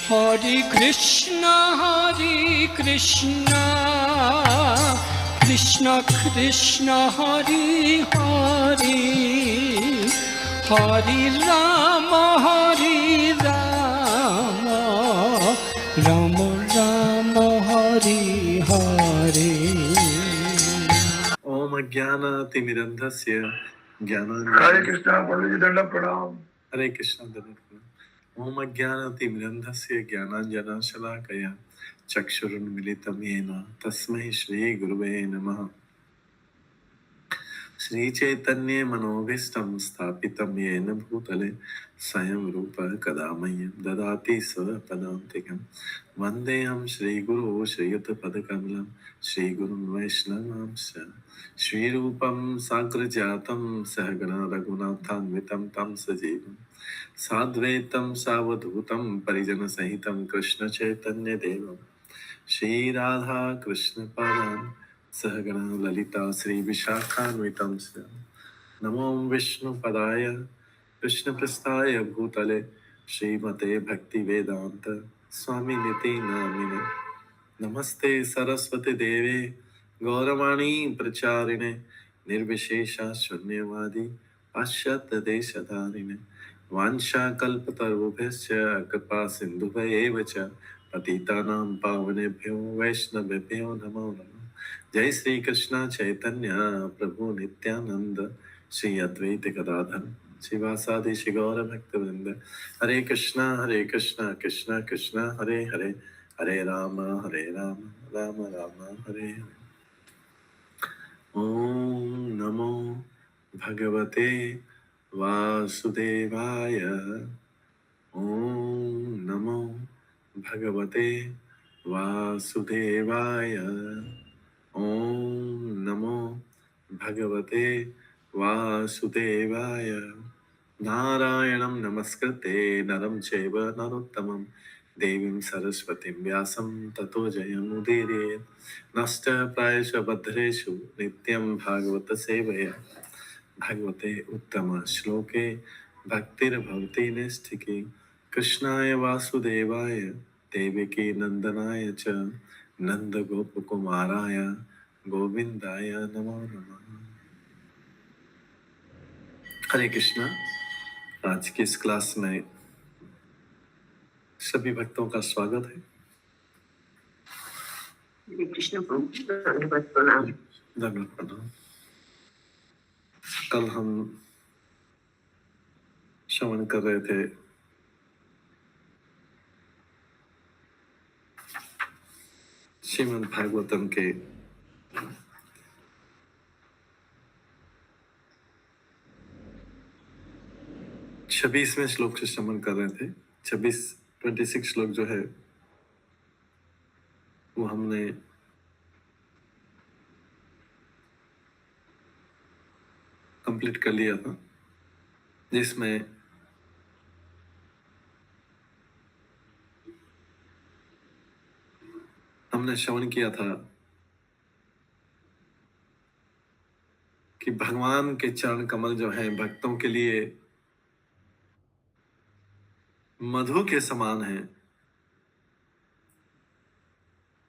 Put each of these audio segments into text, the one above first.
Hare Krishna, Krishna Krishna, Hare Hare, Hare Rama, Rama Rama, Hare Hare. ओम अज्ञानातिमिरन्धस्य हरे कृष्णा पंडित जी दंड प्रणाम। हरे कृष्ण दंड ओम अज्ञानातिमिरन्धस्य ज्ञानाञ्जनशलाकया चक्षुरुन्मिलितं येन तस्मै श्रीगुरुवे नमः। श्रीचैतन्ये मनोभीष्टं स्थापितं येन भूतले स्वयं रूप कदा मह्यं ददाति स्वपदान्तिकं। वन्देऽहं श्रीगुरो श्रीयुतपदकमलं श्रीगुरुं वैष्णवांश्च श्रीरूपं साग्रजातं सहगणा रघुनाथान्वितं तं सजीवं साद्वैतं सावधूतं परिजनसहितं कृष्णचैतन्यदेवं श्रीराधा कृष्णपादान् सहगणा ललिता श्रीविशाखान्वितं च नमो विष्णुपदाय कृष्णप्रस्थाय भूतले श्रीमते भक्तिवेदान्त स्वामिनिति नामिने। नमस्ते सरस्वती देवे गौरवाणी प्रचारिणे निर्विशेषा शून्यवादी पाश्चात्य देशधारिणे वाञ्छाकल्पतरुभ्यश्च कृपा सिन्धुभ्येव च पतितानां पावनेभ्यो वैष्णवेभ्यो नमो नमः। जय श्री कृष्ण चैतन्य प्रभु नित्यानंद श्री अद्वैत गदाधर शिवासादि श्री गौर भक्तवृंद। हरे कृष्णा कृष्णा कृष्णा हरे हरे, हरे राम राम राम हरे हरे। ओम नमो भगवते वासुदेवाय। ओम नमो भगवते वासुदेवाय। ओम नमो भगवते वासुदेवाय। नारायणं नमस्कृते नरं चैव नरोत्तमं देवीं सरस्वतीं व्यासं ततो जयमुदीरयेत्। नष्टप्रायेषु भद्रेषु नित्यं भागवत सेवया भगवते उत्तम श्लोके भक्तिर्भवति नैष्ठिकी। कृष्णाय वासुदेवाय देवकी नंदनाय च नंद गोप कुमाराय गोविंदाय नमो नमः। हरे कृष्णा। आज की इस क्लास में सभी भक्तों का स्वागत है। हरे कृष्ण दंडवत प्रणाम। धन्यवाद प्रणाम। कल हम श्रवण कर रहे थे श्रीमद् भागवतम के 26वें श्लोक से श्रवण कर रहे थे। 26 श्लोक जो है वो हमने कंप्लीट कर लिया था, जिसमें हमने श्रवण किया था कि भगवान के चरण कमल जो हैं भक्तों के लिए मधु के समान हैं।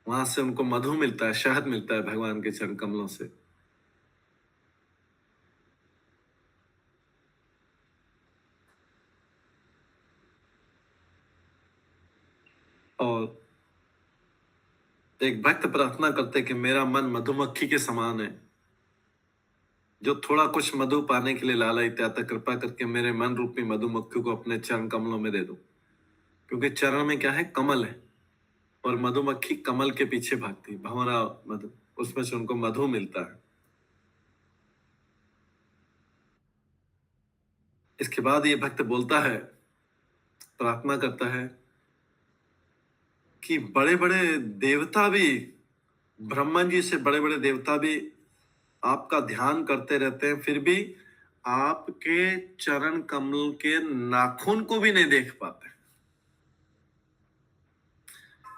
वहां से उनको मधु मिलता है, शहद मिलता है भगवान के चरण कमलों से। और एक भक्त प्रार्थना करते कि मेरा मन मधुमक्खी के समान है, जो थोड़ा कुछ मधु पाने के लिए लालयित आता, कृपा करके मेरे मन रूपी मधुमक्खी को अपने चरण कमलों में दे दो। क्योंकि चरण में क्या है, कमल है, और मधुमक्खी कमल के पीछे भागती, भंवरा मधु, उसमें से उनको मधु मिलता है। इसके बाद ये भक्त बोलता है, प्रार्थना करता है कि बड़े बड़े देवता भी, ब्रह्मा जी से बड़े बड़े देवता भी आपका ध्यान करते रहते हैं, फिर भी आपके चरण कमल के नाखून को भी नहीं देख पाते।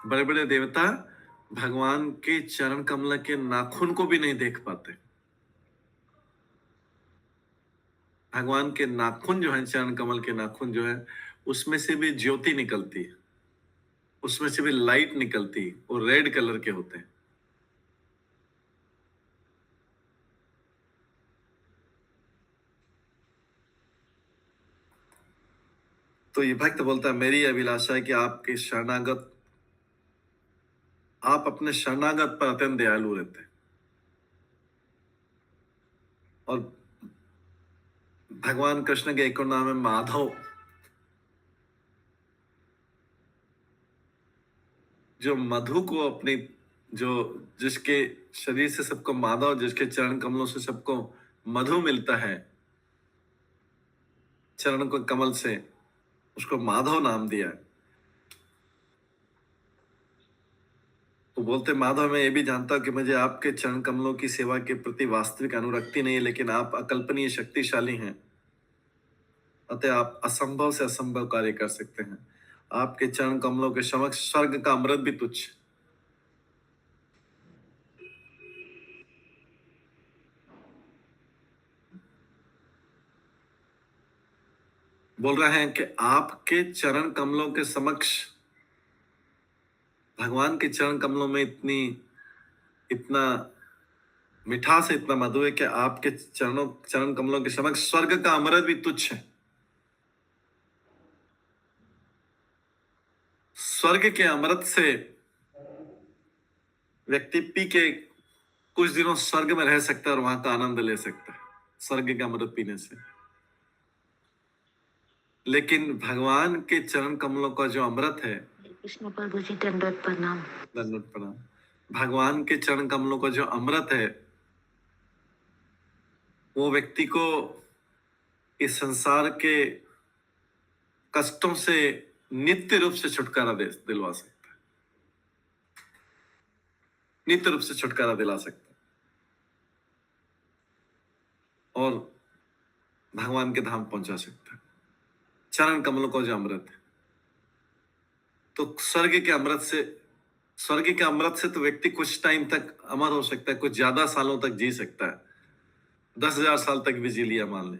बड़े बड़े देवता भगवान के चरण कमल के नाखून को भी नहीं देख पाते। भगवान के नाखून जो है, चरण कमल के नाखून जो है, उसमें से भी ज्योति निकलती है। उसमें से भी लाइट निकलती, वो रेड कलर के होते हैं। तो ये भक्त बोलता है, मेरी अभिलाषा है कि आपके शरणागत, आप अपने शरणागत पर अत्यंत दयालु रहते हैं। और भगवान कृष्ण के एक और नाम है माधव, जो मधु को अपनी, जो जिसके शरीर से सबको माधव, जिसके चरण कमलों से सबको मधु मिलता है, चरण को कमल से, उसको माधव नाम दिया है। तो बोलते माधव, मैं ये भी जानता हूं कि मुझे आपके चरण कमलों की सेवा के प्रति वास्तविक अनुरक्ति नहीं है, लेकिन आप अकल्पनीय शक्तिशाली हैं, अतः आप असंभव से असंभव कार्य कर सकते हैं। आपके चरण कमलों के समक्ष स्वर्ग का अमृत भी तुच्छ। बोल रहे हैं कि आपके चरण कमलों के समक्ष, भगवान के चरण कमलों में इतना मिठास है, इतना मधु है कि आपके चरण कमलों के समक्ष स्वर्ग का अमृत भी तुच्छ है। स्वर्ग के अमृत से व्यक्ति पी के कुछ दिनों स्वर्ग में रह सकता है और वहां का आनंद ले सकता है, स्वर्ग का अमृत पीने से। लेकिन भगवान के चरण कमलों का जो अमृत है, कृष्ण प्रभु जी दंडवत प्रणाम। दंडवत प्रणाम। भगवान के चरण कमलों का जो अमृत है, वो व्यक्ति को इस संसार के कष्टों से नित्य रूप से छुटकारा दिलवा सकता है, नित्य रूप से छुटकारा दिला सकता है, और भगवान के धाम पहुंचा सकता है। चरण कमलों का जो अमृत है, तो स्वर्ग के अमृत से तो व्यक्ति कुछ टाइम तक अमर हो सकता है, कुछ ज्यादा सालों तक जी सकता है, 10,000 साल तक भी जी लिया मान ले।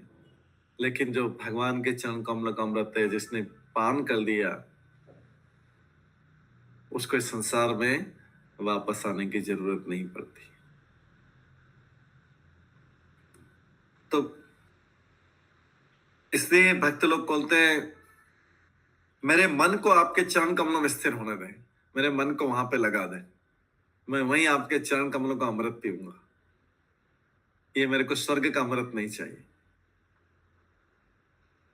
लेकिन जो भगवान के चरण कमल का अमृत है, जिसने पान कर लिया, उसको इस संसार में वापस आने की जरूरत नहीं पड़ती। तो इसलिए भक्त लोग बोलते हैं, मेरे मन को आपके चरण कमलों में स्थिर होने दें, मेरे मन को वहां पे लगा दें, मैं वहीं आपके चरण कमलों का अमृत पीऊंगा। ये मेरे को स्वर्ग का अमृत नहीं चाहिए।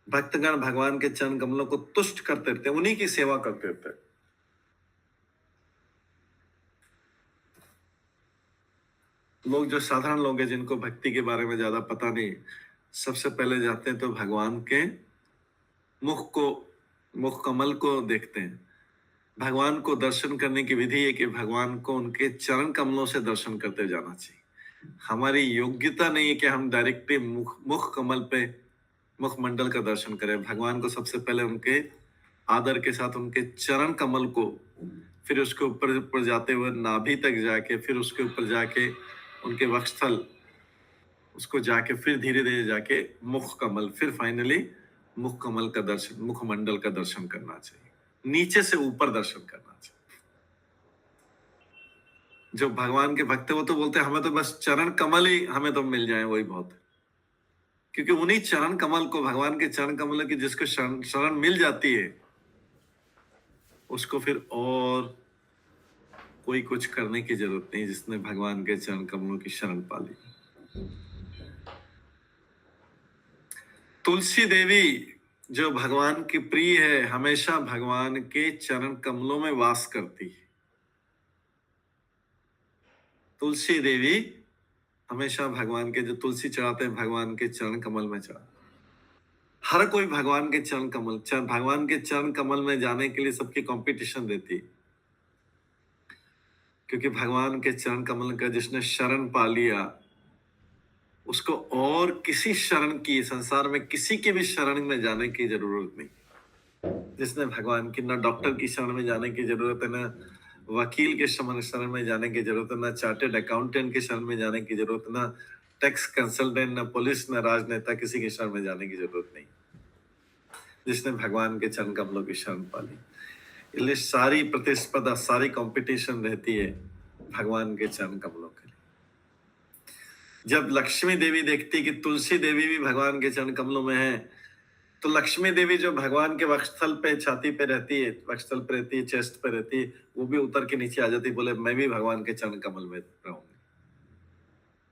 भक्तगण भगवान के चरण कमलों को तुष्ट करते रहते, उन्हीं की सेवा करते रहते। लोग जो साधारण लोग हैं, जिनको भक्ति के बारे में ज्यादा पता नहीं, सबसे पहले जाते हैं तो भगवान के मुख कमल को देखते हैं। भगवान को दर्शन करने की विधि है कि भगवान को उनके चरण कमलों से दर्शन करते जाना चाहिए। हमारी योग्यता नहीं है कि हम डायरेक्टली मुख कमल पे, मुख मंडल का दर्शन करें। भगवान को सबसे पहले उनके आदर के साथ उनके चरण कमल को, फिर उसके ऊपर जाते हुए नाभि तक जाके, फिर उसके ऊपर जाके उनके वक्षस्थल, उसको जाके फिर धीरे धीरे जाके मुख कमल, फिर फाइनली मुख कमल का दर्शन, मुख मंडल का दर्शन करना चाहिए। नीचे से ऊपर दर्शन करना चाहिए। जो भगवान के भक्त हैं वो तो बोलते हैं, हमें तो बस चरण कमल ही हमें तो मिल जाए, वही बहुत है। क्योंकि उन्हीं चरण कमल को, भगवान के चरण कमल की जिसको शरण मिल जाती है, उसको फिर और कोई कुछ करने की जरूरत नहीं, जिसने भगवान के चरण कमलों की शरण पा ली। तुलसी देवी जो भगवान की प्रिय है, हमेशा भगवान के चरण कमलों में वास करती है। तुलसी देवी हमेशा भगवान के, जो तुलसी चढ़ाते हैं भगवान के चरण कमल में चढ़ा। हर कोई भगवान के भगवान के चरण कमल में जाने के लिए सबकी कंपटीशन रहती है, क्योंकि भगवान के चरण कमल का जिसने शरण पा लिया, उसको और किसी शरण की, संसार में किसी के भी शरण में जाने की जरूरत नहीं। जिसने भगवान की, ना डॉक्टर की शरण में जाने की जरूरत है, ना वकील के शरण में जाने की जरूरत है, ना चार्टेड अकाउंटेंट के शरण में जाने की जरूरत है, ना टैक्स कंसल्टेंट, ना पुलिस, ना राजनेता, किसी के शरण में जाने की जरूरत नहीं, जिसने भगवान के चरण कमलों की शरण पा ली। इसलिए सारी प्रतिस्पर्धा, सारी कंपटीशन रहती है भगवान के चरण कमलों के लिए। जब लक्ष्मी देवी देखती कि तुलसी देवी भी भगवान के चरण कमलों में है, तो लक्ष्मी देवी जो भगवान के वक्षस्थल पे, छाती पे रहती है, वक्षस्थल पे रहती है, चेस्ट पे रहती है, वो भी उतर के नीचे आ जाती, बोले मैं भी भगवान के चरण कमल में रहूंगी।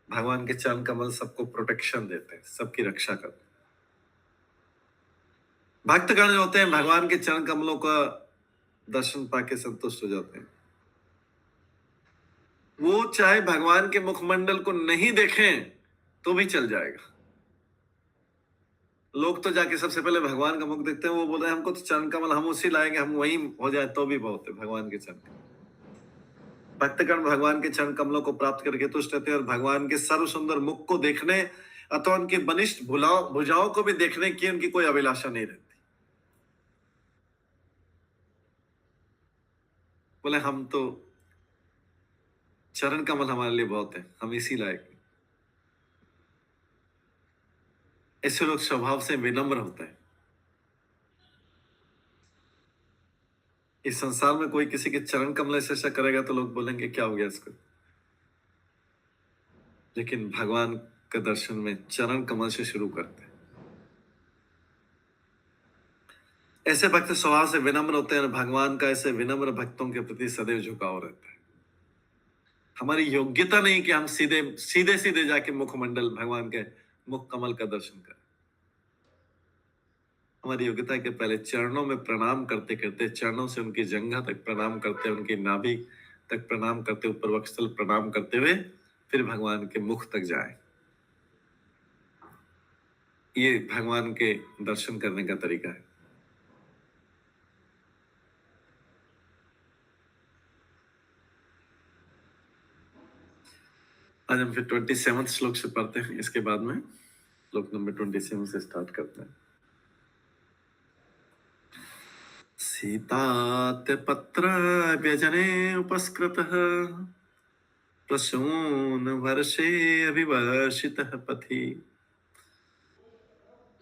भगवान के चरण कमल सबको प्रोटेक्शन देते हैं, सबकी रक्षा करते हैं। भक्तगण जो होते हैं भगवान के चरण कमलों का दर्शन पाके संतुष्ट हो जाते हैं। वो चाहे भगवान के मुखमंडल को नहीं देखें तो भी चल जाएगा। लोग तो जाके सबसे पहले भगवान का मुख देखते हैं, वो बोल रहे हैं हमको तो चरण कमल, हम उसी लाएंगे, हम वहीं हो जाए तो भी बहुत है भगवान के चरण कमल। भक्तगण भगवान के चरण कमलों को प्राप्त करके तुष्ट रहते हैं और भगवान के सर्व सुंदर मुख को देखने अथवा उनकी बलिष्ठ भुजाओं को भी देखने की उनकी कोई अभिलाषा नहीं रहती। बोले हम तो चरण कमल हमारे लिए बहुत है, हम इसी लायक हैं। ऐसे लोग स्वभाव से विनम्र होते हैं। इस संसार में कोई किसी के चरण कमल से ऐसा करेगा तो लोग बोलेंगे क्या हो गया इसको, लेकिन भगवान के दर्शन में चरण कमल से शुरू करते हैं। ऐसे भक्त स्वभाव से विनम्र होते हैं और भगवान का ऐसे विनम्र भक्तों के प्रति सदैव झुकाव रहता है। हमारी योग्यता नहीं कि हम सीधे सीधे सीधे जाके मुखमंडल भगवान के मुख कमल का दर्शन करें। हमारी योग्यता है कि पहले चरणों में प्रणाम करते करते, चरणों से उनकी जंघा तक प्रणाम करते, उनकी नाभि तक प्रणाम करते, ऊपर वक्षस्थल प्रणाम करते हुए फिर भगवान के मुख तक जाए। ये भगवान के दर्शन करने का तरीका है। आज हम फिर 27 श्लोक से पढ़ते हैं, इसके बाद में श्लोक नंबर 27 से स्टार्ट करते हैं। सीतात्यपत्र व्यजने उपस्कृतः प्रसून वर्षे अभिवर्षितः पथि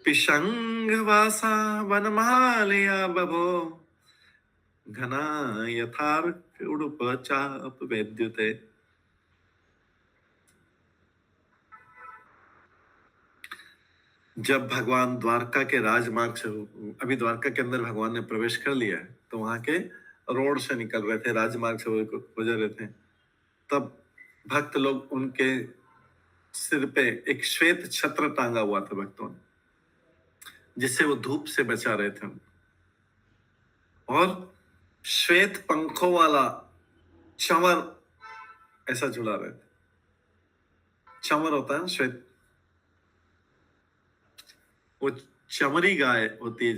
पिशंगवासा वनमालया बभो घना यथार्क उडुपचाप वैद्युते। जब भगवान द्वारका के राजमार्ग से, अभी द्वारका के अंदर भगवान ने प्रवेश कर लिया है, तो वहां के रोड से निकल रहे थे, राजमार्ग से गुजर रहे थे, तब भक्त लोग उनके सिर पे एक श्वेत छत्र टांगा हुआ था भक्तों ने, जिससे वो धूप से बचा रहे थे, और श्वेत पंखों वाला चंवर ऐसा झुला रहे थे। चंवर होता है श्वेत, वो चमरी गाय होती है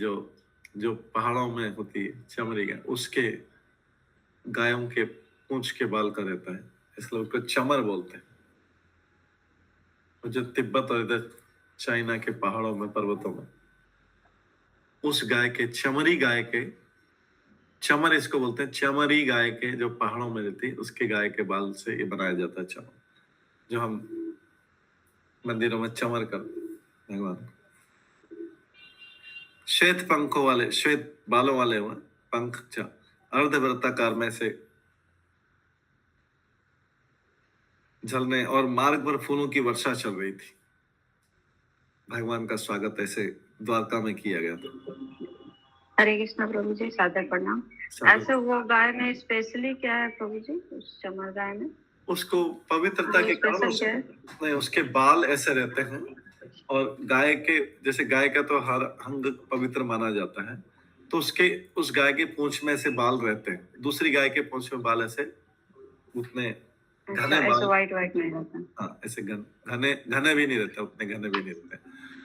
जो पहाड़ों में होती है, चमरी गाय, उसके गायों के पूंछ के बाल का रहता है, इसलिए उसको चमर बोलते हैं। जो तिब्बत और इधर चाइना के पहाड़ों में, पर्वतों में, उस गाय के, चमरी गाय के, चमर इसको बोलते हैं, चमरी गाय के जो पहाड़ों में रहती है, उसके गाय के बाल से ये बनाया जाता है चमर, जो हम मंदिरों में चमर कर भगवान। श्वेत पंखों वाले, श्वेत बालों वाले हुए पंख, अर्धवृत्ताकार में से झलने, और मार्ग पर फूलों की वर्षा चल रही थी। भगवान का स्वागत ऐसे द्वारका में किया गया था। हरे कृष्णा प्रभु जी, सादर प्रणाम। ऐसे वो गाय में स्पेशली क्या है प्रभु जी, उस चमर गाय में? उसको पवित्रता के कारण नहीं, उसके बाल ऐसे रहते हैं, और गाय के, जैसे गाय का तो हर अंग पवित्र माना जाता है, तो उस गाय के पूंछ में ऐसे बाल रहते हैं, दूसरी गाय के पूंछ में बाल ऐसे उतने घने बाल, ऐसे वाइट नहीं रहते। हाँ, ऐसे घने भी नहीं रहते, उतने घने भी नहीं रहते,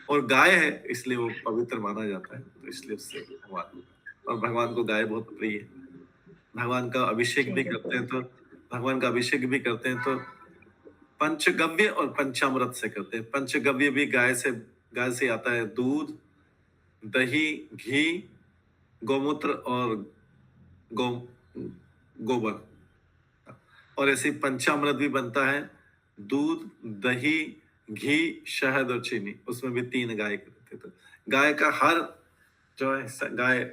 और गाय है इसलिए वो पवित्र माना जाता है, तो इसलिए उससे भगवान, और भगवान को गाय बहुत प्रिय है। भगवान का अभिषेक भी करते हैं, तो भगवान का अभिषेक भी करते हैं तो पंचगव्य और पंचामृत से करते हैं। पंचगव्य भी गाय से आता है, दूध, दही, घी, गोमूत्र और गोबर, और ऐसे पंचामृत भी बनता है, दूध, दही, घी, शहद और चीनी, उसमें भी 3 गाय करते थे। तो गाय का हर जो है, गाय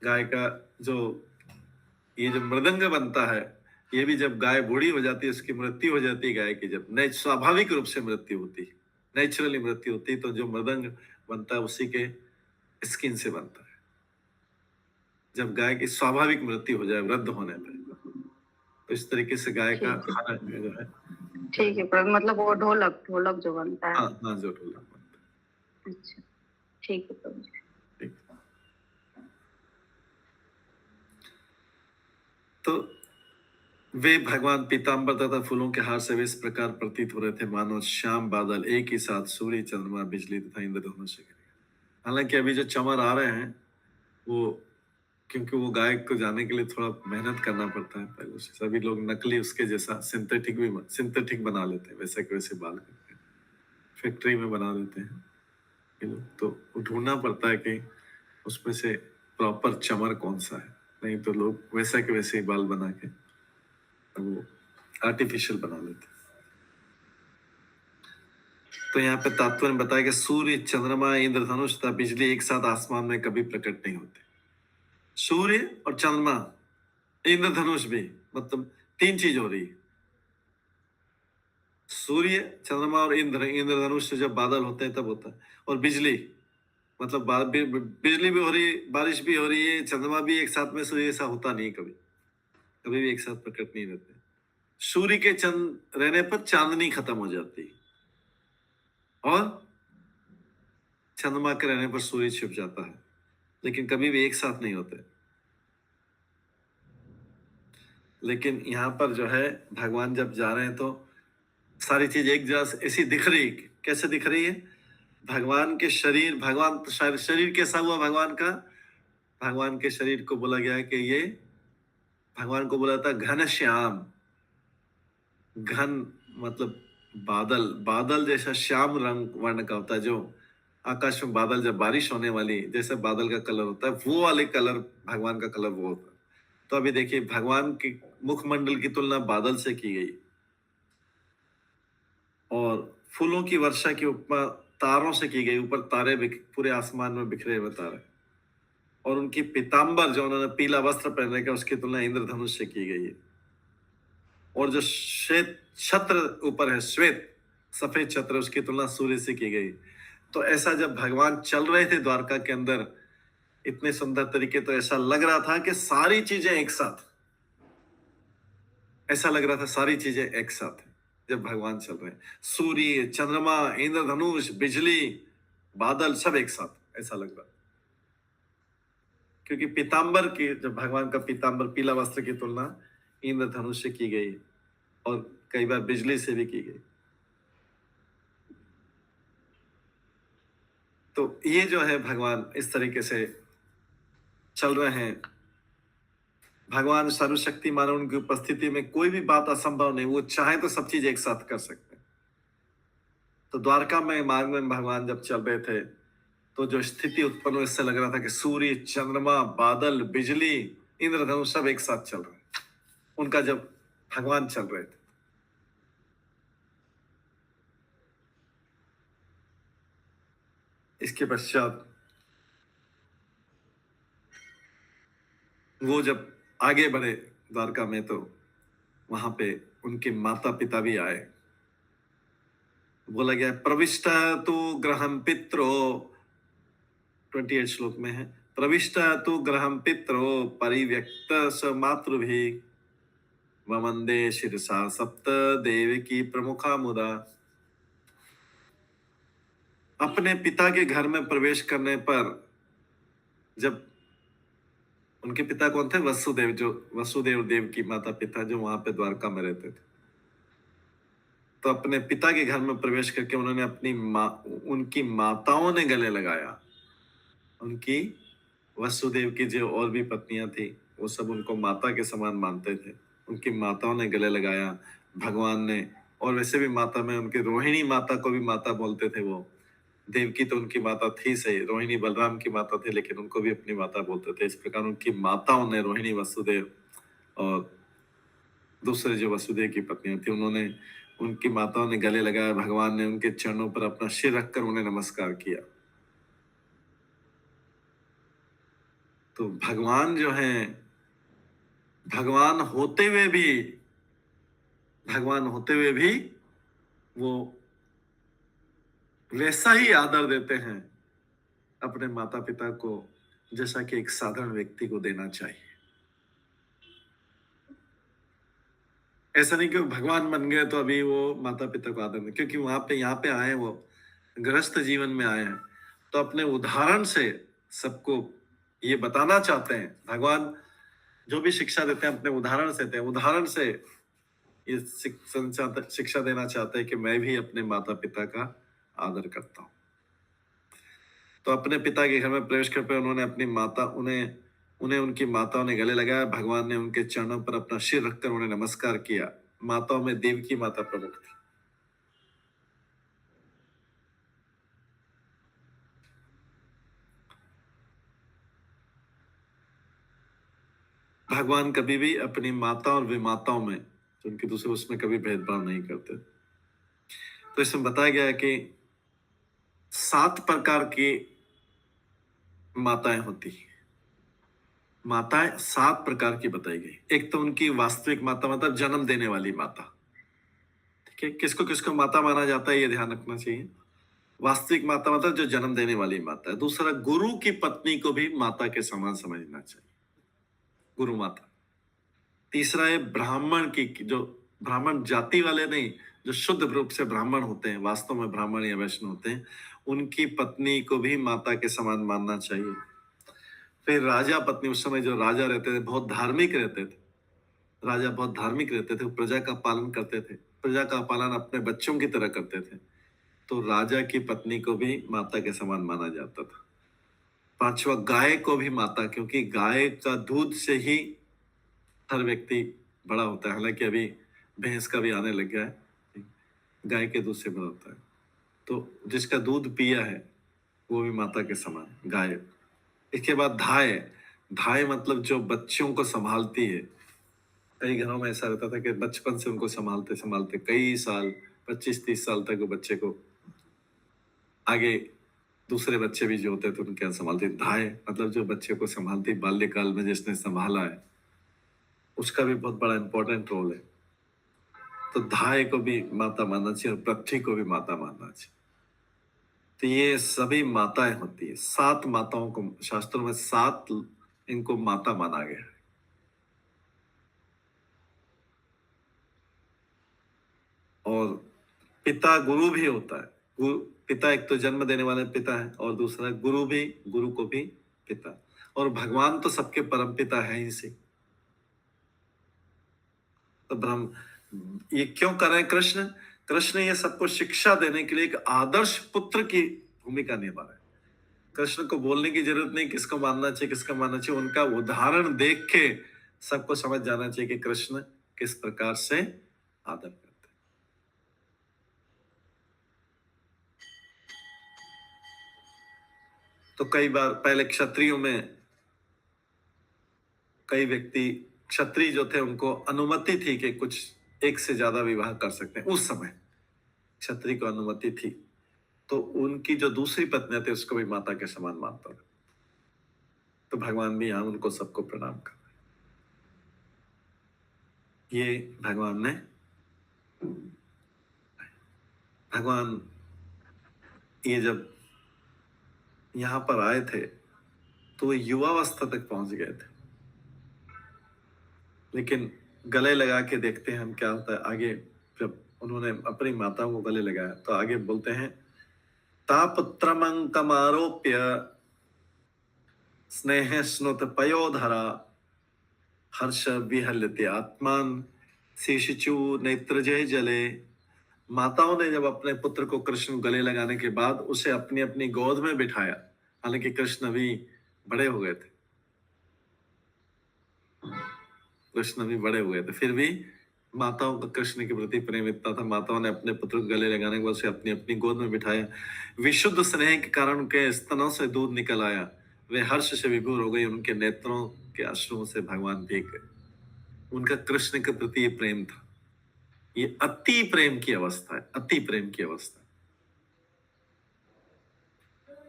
गाय का जो ये जो मृदंग बनता है, ये भी जब गाय बूढ़ी हो जाती है, उसकी मृत्यु हो जाती है गाय की, जब स्वाभाविक रूप से मृत्यु होती है, नेचुरली मृत्यु होती है, तो जो मृदंग बनता है उसी के स्किन से बनता है। जब गाय की स्वाभाविक मृत्यु हो जाए वृद्ध होने पर, तो इस तरीके से गाय का खाना जो है। ठीक है प्रभु, मतलब वो ढोलक ढोलक जो बनता है। हाँ हाँ, जो ढोलक बनता है। अच्छा, ठीक है प्रभु जी। ठीक। तो वे भगवान पीताम्बर तथा फूलों के हार से वे इस प्रकार प्रतीत हो रहे थे मानो श्याम बादल एक ही साथ सूर्य, चंद्रमा, बिजली तथा इंद्रधनुष से घिरे। हालांकि अभी जो चमर आ रहे हैं वो, क्योंकि वो गाय को जाने के लिए थोड़ा मेहनत करना पड़ता है पहले से, सभी लोग नकली उसके जैसा सिंथेटिक बना लेते हैं, वैसे के वैसे बाल करके फैक्ट्री में बना देते हैं ये लोग। तो ढूंढना पड़ता है कि उसमें से प्रॉपर चमर कौन सा है, नहीं तो लोग वैसा के वैसे ही बाल बना के वो आर्टिफिशियल बना लेते हैं। तो यहाँ पे तात्पर्य में बताया कि सूर्य, चंद्रमा, इंद्रधनुष तथा बिजली एक साथ आसमान में कभी प्रकट नहीं होते। सूर्य और चंद्रमा, इंद्रधनुष भी, मतलब तीन चीज हो रही है। सूर्य, चंद्रमा और इंद्रधनुष से जब बादल होते हैं तब होता है। और बिजली, मतलब बिजली भी हो रही है, बारिश भी हो रही है, चंद्रमा भी एक साथ में, सूर्य ऐसा होता नहीं, कभी कभी भी एक साथ प्रकट नहीं रहते। सूर्य के चंद रहने पर चांदनी खत्म हो जाती है और चंद्रमा के रहने पर सूर्य छिप जाता है, लेकिन कभी भी एक साथ नहीं होते। लेकिन यहाँ पर जो है भगवान जब जा रहे हैं तो सारी चीज एक जैसे ऐसी दिख रही। कैसे दिख रही है? भगवान के शरीर, भगवान शरीर कैसा हुआ भगवान का? भगवान के शरीर को बोला गया है कि ये, भगवान को बोला था घन श्याम। घन मतलब बादल, बादल जैसा श्याम रंग वर्ण का होता है, जो आकाश में बादल जब बारिश होने वाली जैसे बादल का कलर होता है, वो वाले कलर भगवान का कलर वो होता है। तो अभी देखिए भगवान की मुखमंडल की तुलना बादल से की गई और फूलों की वर्षा की उपमा तारों से की गई। ऊपर तारे पूरे आसमान में बिखरे हुए तारे, और उनकी पीताम्बर जो उन्होंने पीला वस्त्र पहन रखा उसकी तुलना इंद्रधनुष से की गई है। और जो श्वेत छत्र ऊपर है, श्वेत सफेद छत्र, उसकी तुलना सूर्य से की गई। तो ऐसा जब भगवान चल रहे थे द्वारका के अंदर इतने सुंदर तरीके, तो ऐसा लग रहा था कि सारी चीजें एक साथ, ऐसा लग रहा था सारी चीजें एक साथ है जब भगवान चल रहे हैं। सूर्य, चंद्रमा, इंद्रधनुष, बिजली, बादल सब एक साथ, ऐसा लग रहा। क्योंकि पीताम्बर की, जब भगवान का पीताम्बर पीला वस्त्र की तुलना इंद्रधनुष से की गई और कई बार बिजली से भी की गई। तो ये जो है भगवान इस तरीके से चल रहे हैं। भगवान सर्वशक्तिमान, उनकी उपस्थिति में कोई भी बात असंभव नहीं, वो चाहे तो सब चीज एक साथ कर सकते हैं। तो द्वारका में मार्ग में भगवान जब चल रहे थे तो जो स्थिति उत्पन्न हुई, इससे लग रहा था कि सूर्य, चंद्रमा, बादल, बिजली, इंद्रधनुष सब एक साथ चल रहे हैं उनका, जब भगवान चल रहे थे। इसके पश्चात वो जब आगे बढ़े द्वारका में, तो वहां पे उनके माता पिता भी आए। बोला गया प्रविष्ट तो गृहम पित्रो, 28 श्लोक में है, प्रविष्ट तो गृहम पित्रो परिव्यक्त स मातृभि वमंदे शिरसा सप्त देवकी प्रमुखा मुदा। अपने पिता के घर में प्रवेश करने पर, जब उनके पिता कौन थे? वसुदेव, जो वसुदेव देव की माता पिता जो वहां पे द्वारका में रहते थे, तो अपने पिता के घर में प्रवेश करके उन्होंने अपनी उनकी माताओं ने गले लगाया। उनकी वसुदेव की जो और भी पत्नियां थी वो सब उनको माता के समान मानते थे, उनकी माताओं ने गले लगाया भगवान ने। और वैसे भी माता में उनके रोहिणी माता को भी माता बोलते थे। वो देवकी तो उनकी माता थी सही, रोहिणी बलराम की माता थी, लेकिन उनको भी अपनी माता बोलते थे। इस प्रकार उनकी माताओं ने, रोहिणी, वसुदेव और दूसरे जो वसुदेव की पत्नियां थी, उन्होंने, उनकी माताओं ने गले लगाया। भगवान ने उनके चरणों पर अपना सिर रखकर उन्हें नमस्कार किया। तो भगवान जो है, भगवान होते हुए भी वो वैसा ही आदर देते हैं अपने माता पिता को जैसा कि एक साधारण व्यक्ति को देना चाहिए। ऐसा नहीं कि भगवान बन गए तो अभी वो माता पिता को आदर नहीं, क्योंकि वहां पे यहाँ पे आए, वो गृहस्थ जीवन में आए हैं, तो अपने उदाहरण से सबको ये बताना चाहते हैं। भगवान जो भी शिक्षा देते हैं अपने उदाहरण से देते हैं, उदाहरण से ये शिक्षा देना चाहते हैं कि मैं भी अपने माता पिता का आदर करता हूँ। तो अपने पिता के घर में प्रवेश कर पे उन्होंने अपनी माता उन्हें उनकी माताओं ने गले लगाया। भगवान ने उनके चरणों पर अपना सिर रखकर उन्हें नमस्कार किया। माताओं में देवकी माता प्रमुख थी। भगवान कभी भी अपनी माता और विमाताओं में, तो उनके दूसरे उसमें कभी भेदभाव नहीं करते। तो इसमें बताया गया है कि 7 प्रकार की माताएं होती हैं। माताएं 7 प्रकार की बताई गई। एक तो उनकी वास्तविक माता, मतलब जन्म देने वाली माता। ठीक है, किसको किसको माता माना जाता है ये ध्यान रखना चाहिए। वास्तविक माता मतलब जो जन्म देने वाली माता है। दूसरा, गुरु की पत्नी को भी माता के समान समझना चाहिए, गुरु माता। तीसरा है ब्राह्मण की, जो ब्राह्मण जाति वाले नहीं, जो शुद्ध रूप से ब्राह्मण होते हैं, वास्तव में ब्राह्मण या वैष्णव होते हैं, उनकी पत्नी को भी माता के समान मानना चाहिए। फिर राजा पत्नी, उस समय जो राजा रहते थे बहुत धार्मिक रहते थे, राजा बहुत धार्मिक रहते थे, प्रजा का पालन करते थे, प्रजा का पालन अपने बच्चों की तरह करते थे, तो राजा की पत्नी को भी माता के समान माना जाता था। 5वां, गाय को भी माता, क्योंकि गाय का दूध से ही हर व्यक्ति बड़ा होता है। हालांकि अभी भैंस का भी आने लग गया है, गाय के दूध से बड़ा होता है। तो जिसका दूध पिया है वो भी माता के समान, गाय। इसके बाद धाय, धाय मतलब जो बच्चों को संभालती है। कई घरों में ऐसा रहता था कि बचपन से उनको संभालते संभालते कई साल, 25-30 साल तक वो बच्चे को, आगे दूसरे बच्चे भी जो होते थे उनके यहाँ संभालती। धाय मतलब जो बच्चे को संभालती, बाल्यकाल में जिसने संभाला है उसका भी बहुत बड़ा इंपॉर्टेंट रोल है। तो धाय को भी माता मानना चाहिए और पृथ्वी को भी माता मानना चाहिए। तो ये सभी माताएं होती है। 7 माताओं को शास्त्रों में 7 इनको माता माना गया है। और पिता गुरु भी होता है। गुरु पिता एक तो जन्म देने वाले पिता है, और दूसरा गुरु भी, गुरु को भी पिता। और भगवान तो सबके परम पिता है ही से। तो ब्रह्म ये क्यों कर रहे हैं कृष्ण? कृष्ण ये सबको शिक्षा देने के लिए एक आदर्श पुत्र की भूमिका निभा रहे हैं। कृष्ण को बोलने की जरूरत नहीं किसको मानना चाहिए किसको मानना चाहिए, उनका उदाहरण देख के सबको समझ जाना चाहिए कि कृष्ण किस प्रकार से आदर करते हैं। तो कई बार पहले क्षत्रियों में कई व्यक्ति, क्षत्रिय जो थे उनको अनुमति थी कि कुछ एक से ज्यादा विवाह कर सकते हैं। उस समय क्षत्रिय को अनुमति थी, तो उनकी जो दूसरी पत्नियां थी उसको भी माता के समान मानता था। तो भगवान भी यहाँ उनको सबको प्रणाम कर रहे। ये भगवान ये जब यहाँ पर आए थे तो वो युवावस्था तक पहुंच गए थे, लेकिन गले लगा के देखते हैं हम क्या होता है आगे। जब उन्होंने अपनी माताओं को गले लगाया तो आगे बोलते हैं, तापुत्रमंकमारोप्य स्नेह स्नुत पयोधरा हर्ष विहल्यते आत्मान शिशु नेत्रजय जले। माताओं ने जब अपने पुत्र को कृष्ण गले लगाने के बाद उसे अपनी अपनी गोद में बिठाया, हालांकि कृष्ण भी बड़े हो गए थे, कृष्ण भी बड़े हुए थे, फिर भी माताओं का कृष्ण के प्रति प्रेम इतना था। माताओं ने अपने पुत्र को गले लगाने के बाद उसे अपनी अपनी गोद में बिठाया। विशुद्ध स्नेह के कारण उनके स्तनों से दूध निकल आया, वे हर्ष से विभोर हो गई, उनके नेत्रों के अश्रुओं से भगवान भीग गए। उनका कृष्ण के प्रति ये प्रेम था। ये अति प्रेम की अवस्था है, अति प्रेम की अवस्था।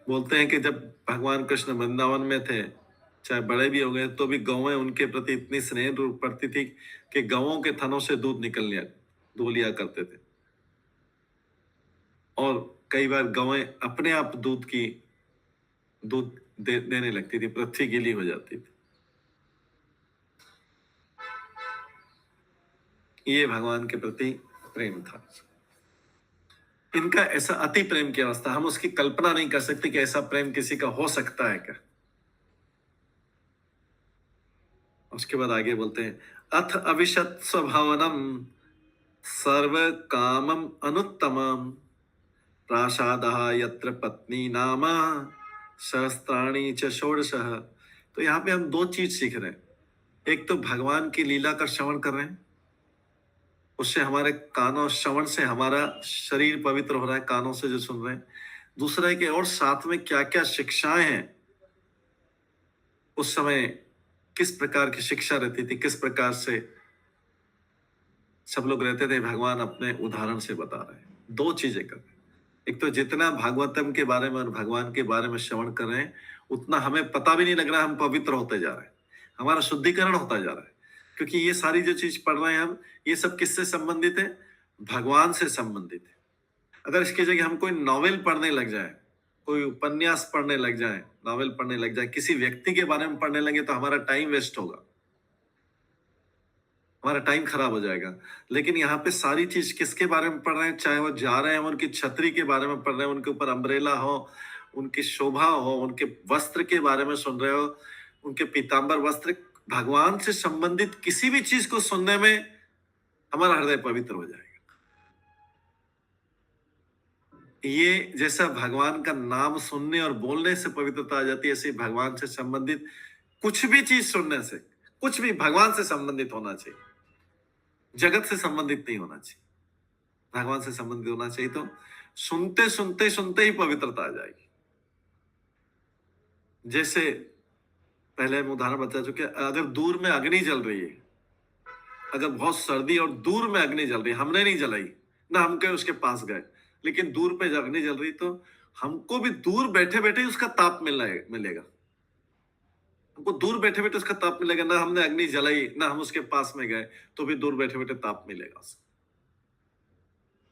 बोलते हैं कि जब भगवान कृष्ण वृंदावन में थे चाहे बड़े भी हो गए तो भी गौएं उनके प्रति इतनी स्नेह पड़ती थी कि गौओं के थनों से दूध दो लिया करते थे। और कई बार गौएं अपने आप दूध देने लगती थी, पृथ्वी गीली हो जाती थी। ये भगवान के प्रति प्रेम था। इनका ऐसा अति प्रेम की अवस्था, हम उसकी कल्पना नहीं कर सकते कि ऐसा प्रेम किसी का हो सकता है क्या। उसके बाद आगे बोलते हैं, अथ अविशत स्वभावनम सर्व कामम अनुत्तमम प्रासादः यत्र पत्नी नाम सहस्त्राणि च षोडशः। तो यहाँ पे हम दो चीज सीख रहे हैं। एक तो भगवान की लीला का श्रवण कर रहे हैं, उससे हमारे कानों श्रवण से हमारा शरीर पवित्र हो रहा है, कानों से जो सुन रहे हैं। दूसरा है कि और साथ में क्या क्या शिक्षाएं हैं, उस समय किस प्रकार की शिक्षा रहती थी, किस प्रकार से सब लोग रहते थे, भगवान अपने उदाहरण से बता रहे हैं। दो चीजें कर रहे हैं। एक तो जितना भागवतम के बारे में और भगवान के बारे में श्रवण कर रहे हैं, उतना हमें पता भी नहीं लग रहा है, हम पवित्र होते जा रहे हैं, हमारा शुद्धिकरण होता जा रहा है। क्योंकि ये सारी जो चीज पढ़ रहे हैं हम, ये सब किससे संबंधित है? भगवान से संबंधित है। अगर इसकी जगह हम कोई नॉवेल पढ़ने लग जाए, कोई उपन्यास पढ़ने लग जाए, नॉवेल पढ़ने लग जाए, किसी व्यक्ति के बारे में पढ़ने लगे, तो हमारा टाइम वेस्ट होगा, हमारा टाइम खराब हो जाएगा। लेकिन यहाँ पे सारी चीज किसके बारे में पढ़ रहे हैं? चाहे वो जा रहे हैं, उनकी छतरी के बारे में पढ़ रहे हैं, उनके ऊपर अम्ब्रेला हो, उनकी शोभा हो, उनके वस्त्र के बारे में सुन रहे हो, उनके पीतांबर वस्त्र, भगवान से संबंधित किसी भी चीज को सुनने में हमारा हृदय पवित्र हो जाएगा। ये जैसा भगवान का नाम सुनने और बोलने से पवित्रता आ जाती है, ऐसे भगवान से संबंधित कुछ भी चीज सुनने से, कुछ भी भगवान से संबंधित होना चाहिए, जगत से संबंधित नहीं होना चाहिए, भगवान से संबंधित होना चाहिए। तो सुनते सुनते सुनते ही पवित्रता आ जाएगी। जैसे पहले हम उदाहरण बता चुके, अगर दूर में अग्नि जल रही है, अगर बहुत सर्दी और दूर में अग्नि जल रही है, हमने नहीं जलाई ना, हम कहीं उसके पास गए, लेकिन दूर पे अग्नि जल रही, तो हमको भी दूर बैठे बैठे उसका ताप मिलेगा, हमको दूर बैठे बैठे उसका ताप मिलेगा। ना हमने अग्नि जलाई, ना हम उसके पास में गए, तो भी दूर बैठे बैठे ताप मिलेगा उसको,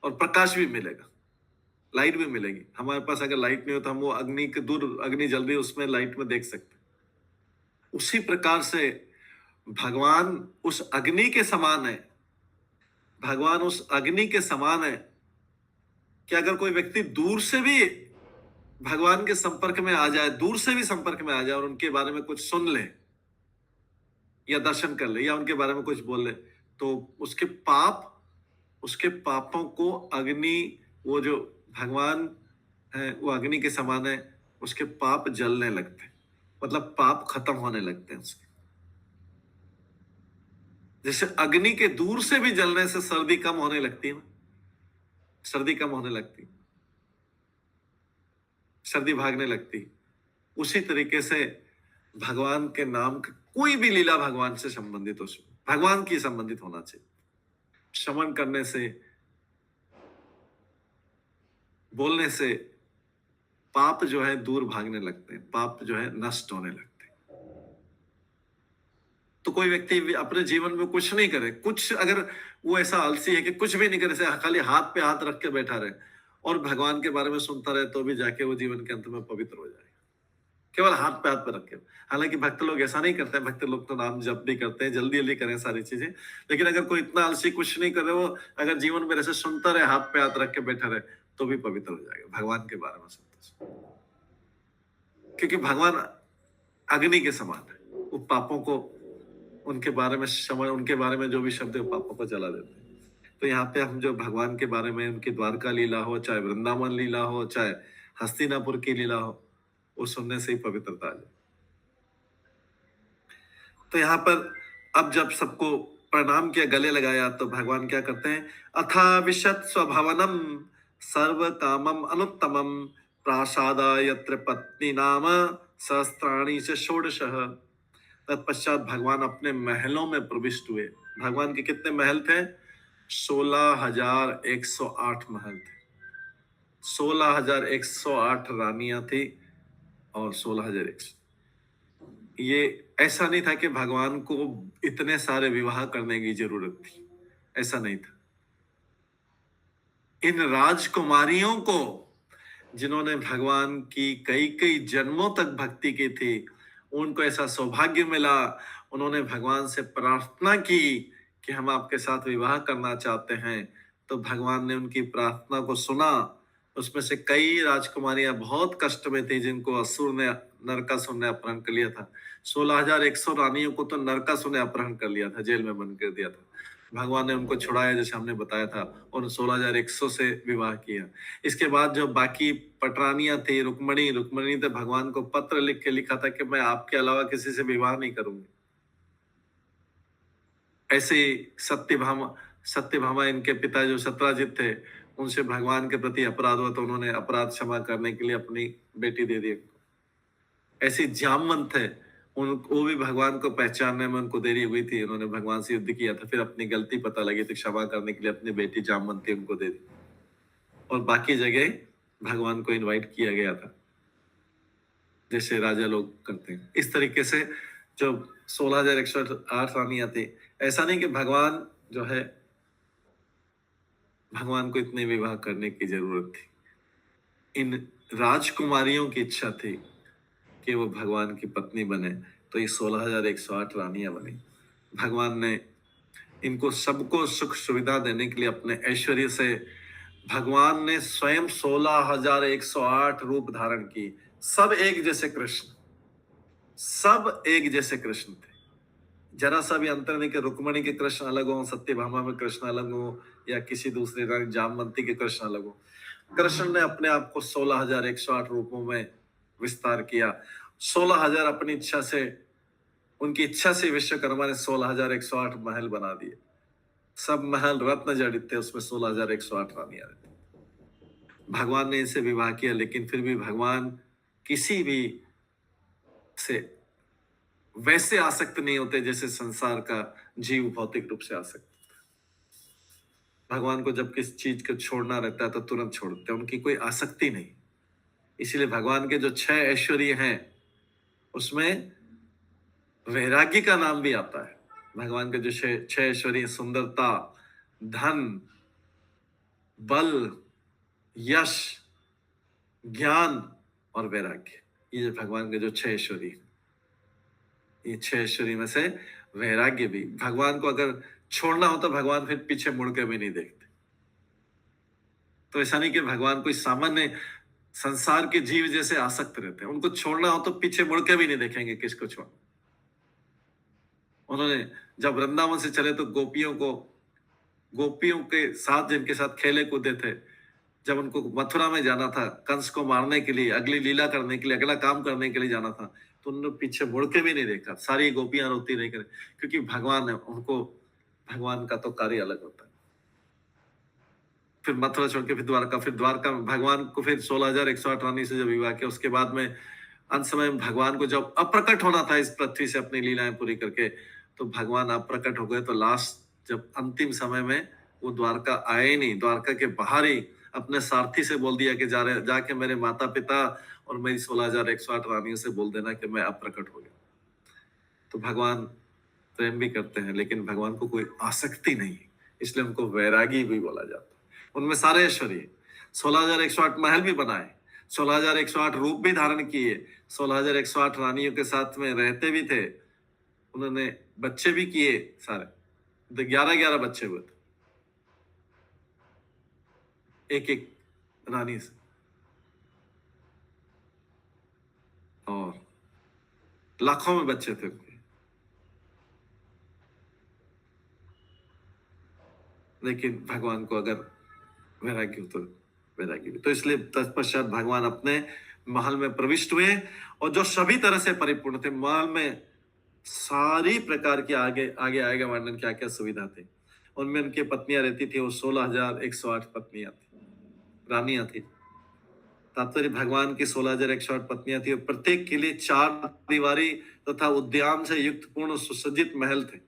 और प्रकाश भी मिलेगा, लाइट भी मिलेगी। हमारे पास अगर लाइट नहीं हो तो हम वो अग्नि के दूर अग्नि जल रही है, उसमें लाइट में देख सकते। उसी प्रकार से भगवान उस अग्नि के समान है, भगवान उस अग्नि के समान है कि अगर कोई व्यक्ति दूर से भी भगवान के संपर्क में आ जाए, दूर से भी संपर्क में आ जाए और उनके बारे में कुछ सुन ले या दर्शन कर ले या उनके बारे में कुछ बोल ले, तो उसके पापों को अग्नि, वो जो भगवान है वो अग्नि के समान है, उसके पाप जलने लगते हैं, मतलब पाप खत्म होने लगते हैं उसके। जैसे अग्नि के दूर से भी जलने से सर्दी कम होने लगती है, सर्दी कम होने लगती, सर्दी भागने लगती, उसी तरीके से भगवान के नाम का कोई भी लीला भगवान से संबंधित हो, भगवान की संबंधित होना चाहिए। श्रवण करने से, बोलने से पाप जो है दूर भागने लगते हैं, पाप जो है नष्ट होने लगते हैं। तो कोई व्यक्ति अपने जीवन में कुछ नहीं करे, कुछ अगर वो ऐसा आलसी है कि कुछ भी नहीं करे, खाली हाथ पे हाथ रख के बैठा रहे और भगवान के बारे में सुनता रहे, तो भी जाके वो जीवन के अंत में पवित्र हो जाएगा, केवल हाथ पे हाथ पे रख के। हालांकि भक्त लोग ऐसा नहीं करते हैं, भक्त लोग तो नाम जप भी करते हैं, जल्दी जल्दी करें सारी चीजें। लेकिन अगर कोई इतना आलसी कुछ नहीं करे, वो अगर जीवन में ऐसे सुनता रहे, हाथ पे हाथ रख के बैठा रहे, तो भी पवित्र हो जाएगा भगवान के बारे में सुनते। क्योंकि भगवान अग्नि के समान है, वो पापों को, उनके बारे में समय, उनके बारे में जो भी शब्द है, पापों को जला देते हैं। तो यहाँ पे हम जो भगवान के बारे में, उनकी द्वारका लीला हो, चाहे वृंदावन लीला हो, चाहे हस्तिनापुर की लीला हो, वो सुनने से ही पवित्रता आ जाए। तो यहाँ पर अब जब सबको प्रणाम किया, गले लगाया, तो भगवान क्या करते हैं? अथा विशत स्वभावनम सर्व कामम अनुत्तमम प्रासादा यत्र पत्नी नाम सहस्त्राणि च षोडशः। तत्पश्चात भगवान अपने महलों में प्रविष्ट हुए। भगवान के कितने महल थे? 16,108 महल थे। 16,108 रानियां थी और 16,100 ये ऐसा नहीं था कि भगवान को इतने सारे विवाह करने की जरूरत थी, ऐसा नहीं था। इन राजकुमारियों को, जिन्होंने भगवान की कई कई जन्मों तक भक्ति की थी, उनको ऐसा सौभाग्य मिला, उन्होंने भगवान से प्रार्थना की कि हम आपके साथ विवाह करना चाहते हैं, तो भगवान ने उनकी प्रार्थना को सुना। उसमें से कई राजकुमारियां बहुत कष्ट में थी, जिनको असुर ने, नरकासुर ने अपहरण कर लिया था। 16,100 रानियों को तो नरकासुर ने अपहरण कर लिया था, जेल में बंद कर दिया था। भगवान ने उनको छुड़ाया, जैसे हमने बताया था, और 16,100 से विवाह किया। इसके बाद जो बाकी पटरानियां थी, रुक्मणी ने भगवान को पत्र लिख के लिखा था कि मैं आपके अलावा किसी से विवाह नहीं करूंगी। ऐसे ही सत्यभामा इनके पिता जो सत्राजित थे, उनसे भगवान के प्रति अपराध हुआ तो उन्होंने अपराध क्षमा करने के लिए अपनी बेटी दे दी। ऐसी जामवंत है, वो भी भगवान को पहचानने में उनको देरी हुई थी, उन्होंने भगवान से युद्ध किया था, फिर अपनी गलती पता लगी तो क्षमा करने के लिए अपनी बेटी जामवंती उनको दे दी। और बाकी जगह भगवान को इनवाइट किया गया था, जैसे राजा लोग करते हैं। इस तरीके से जो 16,108 रानियां थी, ऐसा नहीं कि भगवान जो है, भगवान को इतने विवाह करने की जरूरत थी। इन राजकुमारियों की इच्छा थी कि वो भगवान की पत्नी बने, तो ये 16,108 रानियां बनी। भगवान ने इनको सबको सुख सुविधा देने के लिए अपने ऐश्वर्य से भगवान ने स्वयं 16,108 रूप धारण की। सब एक जैसे कृष्ण, सब एक जैसे कृष्ण थे। जरा सा भी अंतर नहीं कि रुक्मणी के कृष्ण अलग हो, सत्यभामा में कृष्ण अलग हो, या किसी दूसरे रानी जामवंती के कृष्ण अलग हो। कृष्ण ने अपने आप को 16,108 रूपों में विस्तार किया। 16,000 अपनी इच्छा से, उनकी इच्छा से विश्वकर्मा ने 16,108 महल बना दिए। सब महल रत्न जड़ित थे, उसमें 16,108 रानियां रहती। भगवान ने इनसे विवाह किया, लेकिन फिर भी भगवान किसी भी से वैसे आसक्त नहीं होते जैसे संसार का जीव भौतिक रूप से आसक्त। भगवान को जब किसी चीज को छोड़ना रहता है तो तुरंत छोड़ते हैं, उनकी कोई आसक्ति नहीं। इसीलिए भगवान के जो 6 ऐश्वर्य हैं, उसमें वैराग्य का नाम भी आता है। भगवान के जो 6 ऐश्वर्य, सुंदरता, धन, बल, यश, ज्ञान और वैराग्य, ये जो भगवान के जो 6 ऐश्वर्य, ये 6 ऐश्वर्य में से वैराग्य भी। भगवान को अगर छोड़ना हो तो भगवान फिर पीछे मुड़ के भी नहीं देखते। तो ऐसा नहीं कि भगवान कोई सामान्य संसार के जीव जैसे आसक्त रहते हैं, उनको छोड़ना हो तो पीछे मुड़ के भी नहीं देखेंगे किसको छोड़ना। उन्होंने जब वृंदावन से चले तो गोपियों के साथ, जिनके साथ खेले कूदे थे, जब उनको मथुरा में जाना था कंस को मारने के लिए, अगली लीला करने के लिए, अगला काम करने के लिए जाना था, तो उन्होंने पीछे मुड़ के भी नहीं देखा। सारी गोपियां रोती रही करें, क्योंकि भगवान है, उनको भगवान का तो कार्य अलग होता है। फिर मथुरा छोड़ के फिर द्वारका में भगवान को फिर 16,108 रानी से जब विवाह किया, उसके बाद में अंत समय में भगवान को जब अप्रकट होना था इस पृथ्वी से अपनी लीलाएं पूरी करके, तो भगवान अप्रकट हो गए। तो लास्ट जब अंतिम समय में वो द्वारका आए नहीं, द्वारका के बाहर ही अपने सारथी से बोल दिया कि जाके मेरे माता पिता और मेरी 16,108 रानियों से बोल देना कि मैं अप्रकट हो गया। तो भगवान प्रेम भी करते हैं, लेकिन भगवान को कोई आसक्ति नहीं, इसलिए उनको वैरागी भी बोला जाता है। उनमें सारे ऐश्वर्य, 16,108 महल भी बनाए, 16,108 रूप भी धारण किए, 16,108 रानियों के साथ में रहते भी थे, उन्होंने बच्चे भी किए, सारे 11 बच्चे हुए थे एक रानी से, और लाखों में बच्चे थे उनके। लेकिन भगवान को अगर वैराग्य हो तो वैराग्य भी, तो इसलिए तत्पश्चात भगवान अपने महल में प्रविष्ट हुए, और जो सभी तरह से परिपूर्ण थे। महल में सारी प्रकार की आगे आएगा वर्णन क्या क्या सुविधा थी। उनमें उनकी पत्नियां रहती थी, वो 16,108 पत्नियां थी, रानियां थी। तात्पर्य भगवान की 16,108 पत्नियां थी, और प्रत्येक के लिए 4 दीवारी तथा उद्यान से युक्त पूर्ण सुसज्जित महल थे,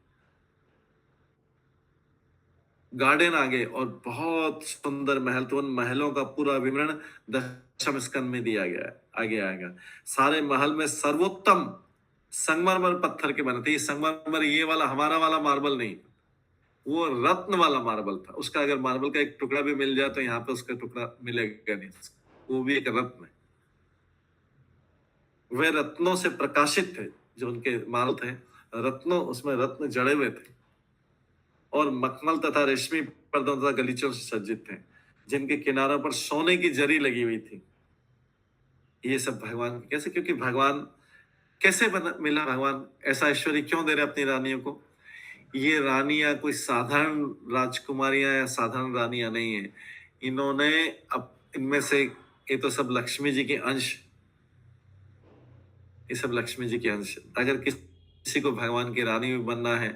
गार्डन आगे, और बहुत सुंदर महल। तो उन महलों का पूरा विवरण 10वें स्कंद में दिया गया है, आगे आएगा। सारे महल में सर्वोत्तम संगमरमर पत्थर के बने थे। ये संगमरमर ये वाला हमारा वाला मार्बल नहीं, वो रत्न वाला मार्बल था। उसका अगर मार्बल का एक टुकड़ा भी मिल जाए तो यहाँ पे उसका टुकड़ा मिलेगा नहीं, वो भी एक रत्न है। वे रत्नों से प्रकाशित थे, जो उनके मार्बल थे रत्नों, उसमें रत्न जड़े हुए थे और मखमल तथा रेशमी पर्दों तथा गलीचों से सज्जित थे, जिनके किनारों पर सोने की जरी लगी हुई थी। ये सब भगवान कैसे, क्योंकि भगवान कैसे मिला, भगवान ऐसा ऐश्वर्य क्यों दे रहे अपनी रानियों को? ये रानियां कोई साधारण राजकुमारियां या साधारण रानियां नहीं है। इन्होंने अब इनमें से ये तो सब लक्ष्मी जी के अंश, ये सब लक्ष्मी जी के अंश। अगर किसी को भगवान की रानी भी बनना है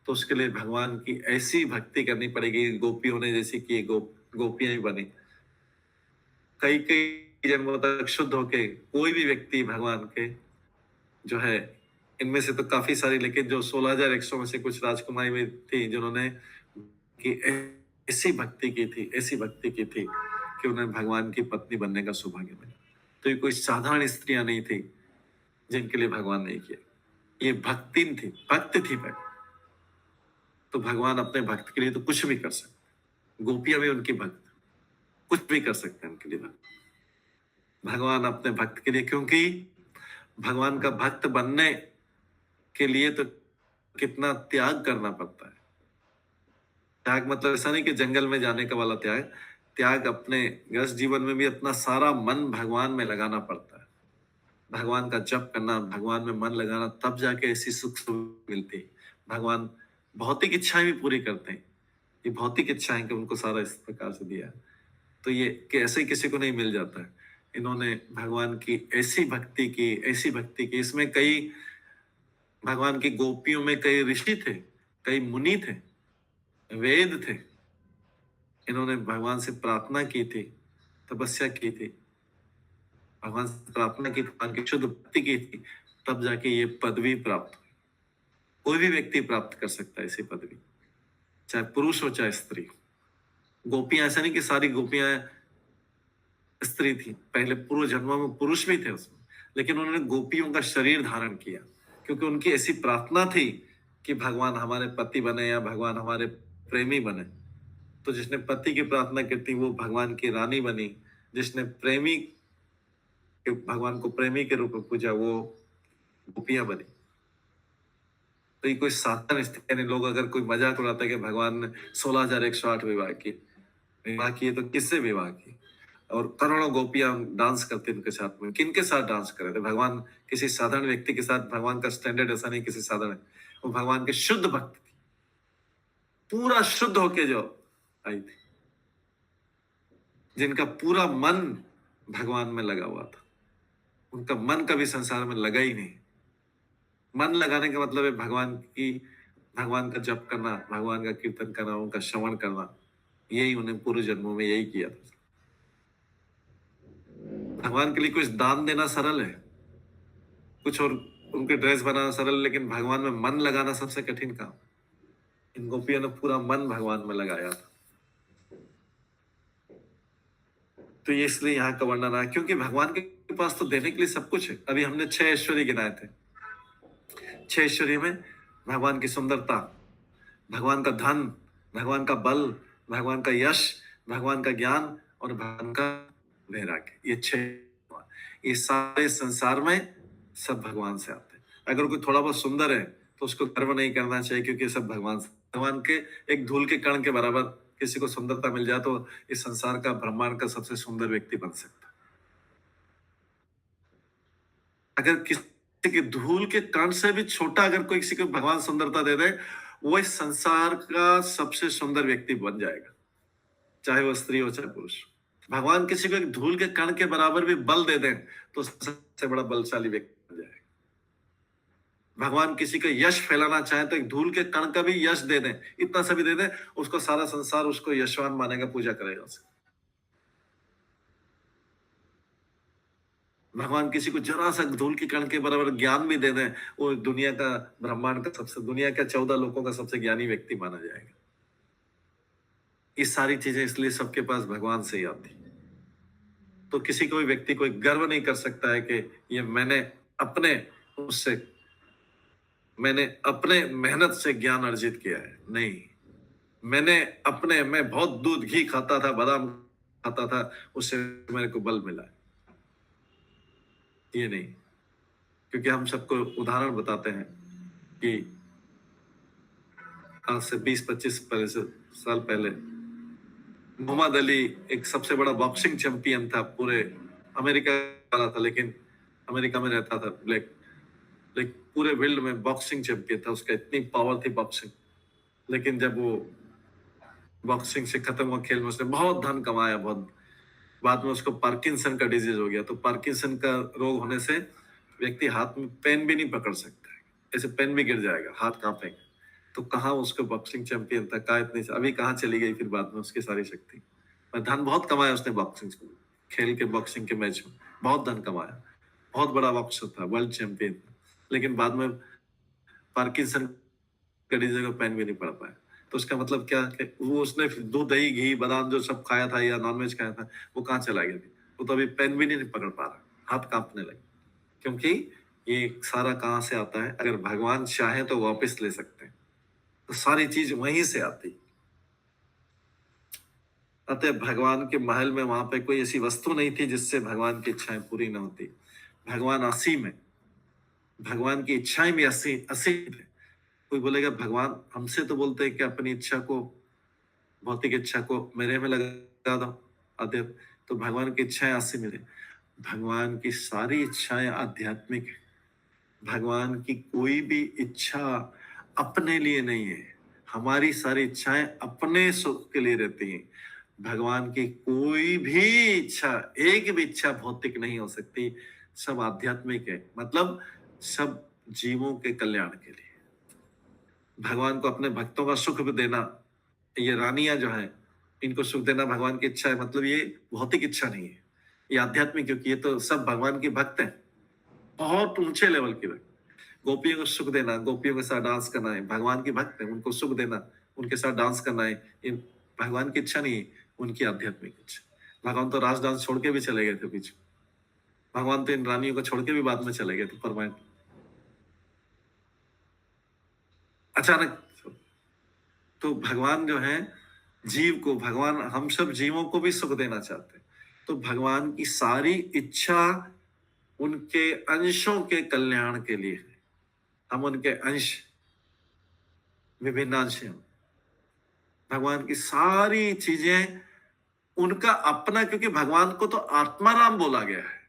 तो उसके लिए भगवान की ऐसी भक्ति करनी पड़ेगी, गोपियों ने जैसे कि गोपियां ही बनी। कई कई जन्मों तक शुद्ध होके कोई भी व्यक्ति भगवान के जो है, इनमें से तो काफी सारी, लेकिन जो 16,100 में से कुछ राजकुमारी में थी जिन्होंने कि ऐसी भक्ति की थी, ऐसी भक्ति की थी कि उन्हें भगवान की पत्नी बनने का सौभाग्य मिला। तो ये कोई साधारण स्त्रियां नहीं थी जिनके लिए भगवान ने किया, ये भक्तिन थी, भक्त थी भक्त। तो भगवान अपने भक्त के लिए तो कुछ भी कर सकते, गोपियां भी उनकी भक्त, कुछ भी कर सकते हैं उनके लिए भक्त। भगवान अपने भक्त के लिए, क्योंकि भगवान का भक्त बनने के लिए तो कितना त्याग करना पड़ता है। त्याग मतलब ऐसा नहीं कि जंगल में जाने का वाला त्याग, त्याग अपने गृहस्थ जीवन में भी अपना सारा मन भगवान में लगाना पड़ता है। भगवान का जप करना, भगवान में मन लगाना, तब जाके ऐसी सुख मिलती है। भगवान भौतिक इच्छाएं भी पूरी करते हैं। ये भौतिक इच्छाएं कि उनको सारा इस प्रकार से दिया, तो ये कि ऐसे ही किसी को नहीं मिल जाता है। इन्होंने भगवान की ऐसी भक्ति की, ऐसी भक्ति की। इसमें कई भगवान की गोपियों में कई ऋषि थे, कई मुनि थे, वेद थे। इन्होंने भगवान से प्रार्थना की थी, तपस्या की थी, भगवान से प्रार्थना की, भगवान की शुद्ध भक्ति की थी, तब जाके ये पदवी प्राप्त हुई। कोई भी व्यक्ति प्राप्त कर सकता है ऐसी पदवी, चाहे पुरुष हो चाहे स्त्री। गोपियां, ऐसा नहीं कि सारी गोपियां स्त्री थी, पहले पूर्व जन्मों में पुरुष भी थे उसमें, लेकिन उन्होंने गोपियों का शरीर धारण किया क्योंकि उनकी ऐसी प्रार्थना थी कि भगवान हमारे पति बने या भगवान हमारे प्रेमी बने। तो जिसने पति की प्रार्थना की थी वो भगवान की रानी बनी, जिसने प्रेमी भगवान को प्रेमी के रूप में पूजा वो गोपियां बनी। तो ये कोई साधारण स्थिति नहीं। लोग अगर कोई मजाक उड़ाता है कि भगवान ने 16,108 विवाह किए, तो किससे विवाह किए? और करोड़ों गोपियां डांस करती उनके साथ में, किनके साथ डांस कर रहे थे? भगवान किसी साधारण व्यक्ति के साथ, भगवान का स्टैंडर्ड ऐसा नहीं किसी साधारण, वो भगवान के शुद्ध भक्त थी, पूरा शुद्ध होके जो आई थी, जिनका पूरा मन भगवान में लगा हुआ था। उनका मन कभी संसार में लगा ही नहीं। मन लगाने का मतलब है भगवान का जप करना, भगवान का कीर्तन करना, उनका श्रवण करना। यही उन्हें पूर्व जन्मों में यही किया था। भगवान के लिए कुछ दान देना सरल है, कुछ और उनके ड्रेस बनाना सरल, लेकिन भगवान में मन लगाना सबसे कठिन काम। इन गोपियों ने पूरा मन भगवान में लगाया था। तो ये इसलिए यहाँ का वर्णन है, क्योंकि भगवान के पास तो देने के लिए सब कुछ है। अभी हमने 6 ऐश्वर्य गिनाए थे। 6 ऐश्वर्य में भगवान की सुंदरता, भगवान का धन, भगवान का बल, भगवान का यश, भगवान का ज्ञान और भगवान का वैराग्य, ये 6, ये सारे संसार में सब भगवान से आते हैं। अगर कोई थोड़ा बहुत सुंदर है तो उसको गर्व नहीं करना चाहिए, क्योंकि सब भगवान के एक धूल के कण के बराबर किसी को सुंदरता मिल जाए तो इस संसार का, ब्रह्मांड का सबसे सुंदर व्यक्ति बन सकता है। अगर किसी के धूल के कण से भी छोटा अगर कोई किसी को भगवान सुंदरता दे दे, वो इस संसार का सबसे सुंदर व्यक्ति बन जाएगा, चाहे वो स्त्री हो चाहे पुरुष। भगवान किसी को एक धूल के कण के बराबर भी बल दे दें तो सबसे बड़ा बलशाली व्यक्ति बन जाएगा। भगवान किसी का यश फैलाना चाहे तो एक धूल के कण का भी यश दे दें, इतना सा भी दे दें, उसको सारा संसार उसको यशवान मानेगा, पूजा करेगा उसे। भगवान किसी को जरा सा धूल के कण के बराबर ज्ञान भी दे दें, वो दुनिया का, ब्रह्मांड का सबसे, दुनिया का 14 लोकों का सबसे ज्ञानी व्यक्ति माना जाएगा। ये सारी चीजें इसलिए सबके पास भगवान से ही आती। तो किसी कोई व्यक्ति कोई गर्व नहीं कर सकता है कि ये मैंने अपने उससे मैंने अपने मेहनत से ज्ञान अर्जित किया है, नहीं। मैं बहुत दूध घी खाता था, बादाम खाता था, उससे मेरे को बल मिला है, ये नहीं। क्योंकि हम सबको उदाहरण बताते हैं कि आज से 20-25 साल पहले मोहम्मद अली एक सबसे बड़ा बॉक्सिंग चैंपियन था, पूरे अमेरिका वाला था, लेकिन अमेरिका में रहता था, लेकिन पूरे वर्ल्ड में बॉक्सिंग चैंपियन था, उसका इतनी पावर थी बॉक्सिंग। लेकिन जब वो बॉक्सिंग से खत्म हुआ खेल में, उसने बहुत धन कमाया, बहुत। बाद में उसको पार्किंसन का डिजीज हो गया। तो पार्किंसन का रोग होने से व्यक्ति हाथ में पेन भी नहीं पकड़ सकता है, ऐसे पेन भी गिर जाएगा, हाथ कांपेगा। तो कहाँ उसको बॉक्सिंग चैंपियन था, कहा इतनी, अभी कहाँ चली गई फिर बाद में उसकी सारी शक्ति। धन बहुत कमाया उसने बॉक्सिंग खेल के, बॉक्सिंग के मैच में बहुत धन कमाया, बहुत बड़ा बॉक्सर था, वर्ल्ड चैंपियन था, लेकिन बाद में पार्किंसन का डिजीज को पेन भी नहीं पड़ पाया। तो उसका मतलब क्या कि वो उसने दूध दही घी बादाम जो सब खाया था या नॉनवेज खाया था, वो कहाँ चला गया? वो तो अभी पेन भी नहीं पकड़ पा रहा, हाथ कांपने लगे। क्योंकि ये सारा कहाँ से आता है? अगर भगवान चाहे तो वापस ले सकते हैं, तो सारी चीज वहीं से आती। अतः भगवान के महल में वहां पे कोई ऐसी वस्तु नहीं थी जिससे भगवान की इच्छाएं पूरी न होती। भगवान असीम है, भगवान की इच्छाएं भी असीम है। कोई बोलेगा भगवान हमसे तो बोलते हैं कि अपनी इच्छा को, भौतिक इच्छा को मेरे में लगा दो अतः, तो भगवान की इच्छाएं असीम है। भगवान की सारी इच्छाएं आध्यात्मिक है। भगवान की कोई भी इच्छा अपने लिए नहीं है। हमारी सारी इच्छाएं अपने सुख के लिए रहती हैं। भगवान की कोई भी इच्छा, एक भी इच्छा भौतिक नहीं हो सकती, सब आध्यात्मिक है। मतलब सब जीवों के कल्याण के लिए। भगवान को अपने भक्तों का सुख भी देना, ये रानियां जो है इनको सुख देना भगवान की इच्छा है। मतलब ये भौतिक इच्छा नहीं है, ये आध्यात्मिक, क्योंकि ये तो सब भगवान के भक्त हैं, बहुत ऊंचे लेवल के भक्त। गोपियों को सुख देना, गोपियों के साथ डांस करना है, भगवान के भक्त है, उनको सुख देना, उनके साथ डांस करना है, ये भगवान की इच्छा नहीं है, उनकी आध्यात्मिक इच्छा। भगवान तो रास डांस छोड़ के भी चले गए थे बीच में। भगवान तो इन रानियों को छोड़ के भी बाद में चले गए थे परमानेंट, अचानक। तो भगवान जो है जीव को, भगवान हम सब जीवों को भी सुख देना चाहते हैं। तो भगवान की सारी इच्छा उनके अंशों के कल्याण के लिए है। हम उनके अंश, विभिन्न अंश हैं। भगवान की सारी चीजें उनका अपना, क्योंकि भगवान को तो आत्माराम बोला गया है।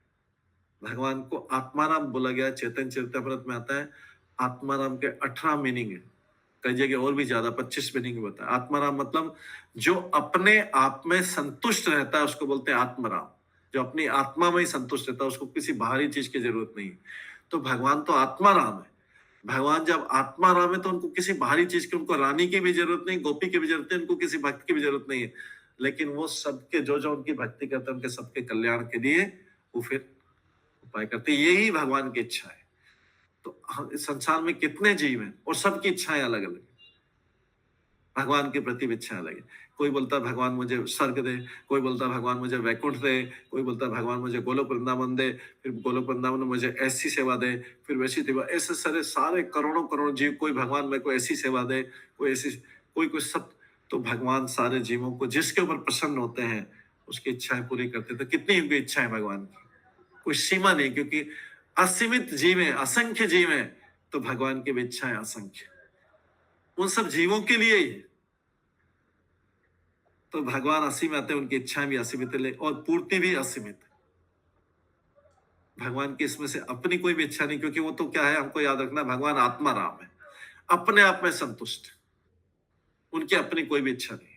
भगवान को आत्माराम बोला गया। चैतन्य चरितमृत में आता है आत्माराम के 18 मीनिंग है, कई जगह और भी ज्यादा 25 मीनिंग बताया। आत्माराम मतलब जो अपने आप में संतुष्ट रहता है उसको बोलते हैं आत्माराम। जो अपनी आत्मा में ही संतुष्ट रहता है उसको किसी बाहरी चीज की जरूरत नहीं। तो भगवान तो आत्माराम है। भगवान जब आत्माराम है तो उनको किसी बाहरी चीज की, उनको रानी की भी जरूरत नहीं, गोपी की भी जरूरत नहीं, उनको किसी भक्त की भी जरूरत नहीं है। लेकिन वो सबके जो जो उनकी भक्ति करते हैं उनके सबके कल्याण के लिए वो फिर उपाय करते। यही भगवान की इच्छा है। तो इस संसार में कितने जीव हैं और सबकी इच्छाएं अलग अलग, भगवान के प्रति इच्छा अलग है। कोई बोलता है भगवान मुझे स्वर्ग दे, कोई बोलता है भगवान मुझे वैकुंठ दे, कोई बोलता है भगवान मुझे गोलोक वृंदावन दे, फिर गोलोक वृंदावन में मुझे ऐसी सेवा दे, फिर वैसी सेवा। ऐसे सारे करोड़ों करोड़ जीव, कोई भगवान मेरे को ऐसी सेवा दे, कोई ऐसी, कोई सब। तो भगवान सारे जीवों को जिसके ऊपर प्रसन्न होते हैं उसकी इच्छाएं पूरी करते। तो कितनी उनकी इच्छाएं भगवान की, कोई सीमा नहीं, क्योंकि असीमित जीव है, असंख्य जीव है। तो भगवान की भी इच्छाएं असंख्य, उन सब जीवों के लिए ही। तो भगवान असीम आते हैं, उनकी इच्छाएं भी असीमित है और पूर्ति भी असीमित है। भगवान की इसमें से अपनी कोई भी इच्छा नहीं, क्योंकि वो तो क्या है, हमको याद रखना, भगवान आत्मा राम है, अपने आप में संतुष्ट, उनकी अपनी कोई भी इच्छा नहीं।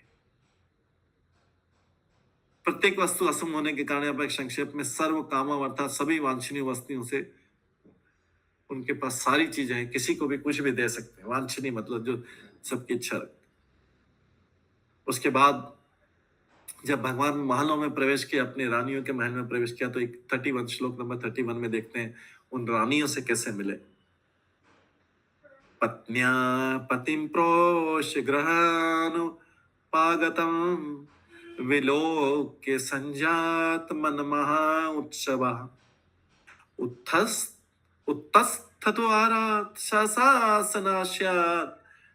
प्रत्येक वस्तु असम होने के कारण यहाँ पर संक्षेप में सर्व कामम अर्थात सभी वांछनीय वस्तुओं से उनके पास सारी चीजें हैं, किसी को भी कुछ भी दे सकते हैं। वांछनीय मतलब जो सबकी इच्छा रखते। उसके बाद जब भगवान महलों में प्रवेश किया, अपनी रानियों के महल में प्रवेश किया, तो एक 31 श्लोक नंबर 31 में देखते हैं उन रानियों से कैसे मिले। पत्न्या पतिम प्रोष्य गृहानुपागतम विलोक्य संजात मन महा उत्सव उत्तस्थ ततो आरात् शासनास्यात्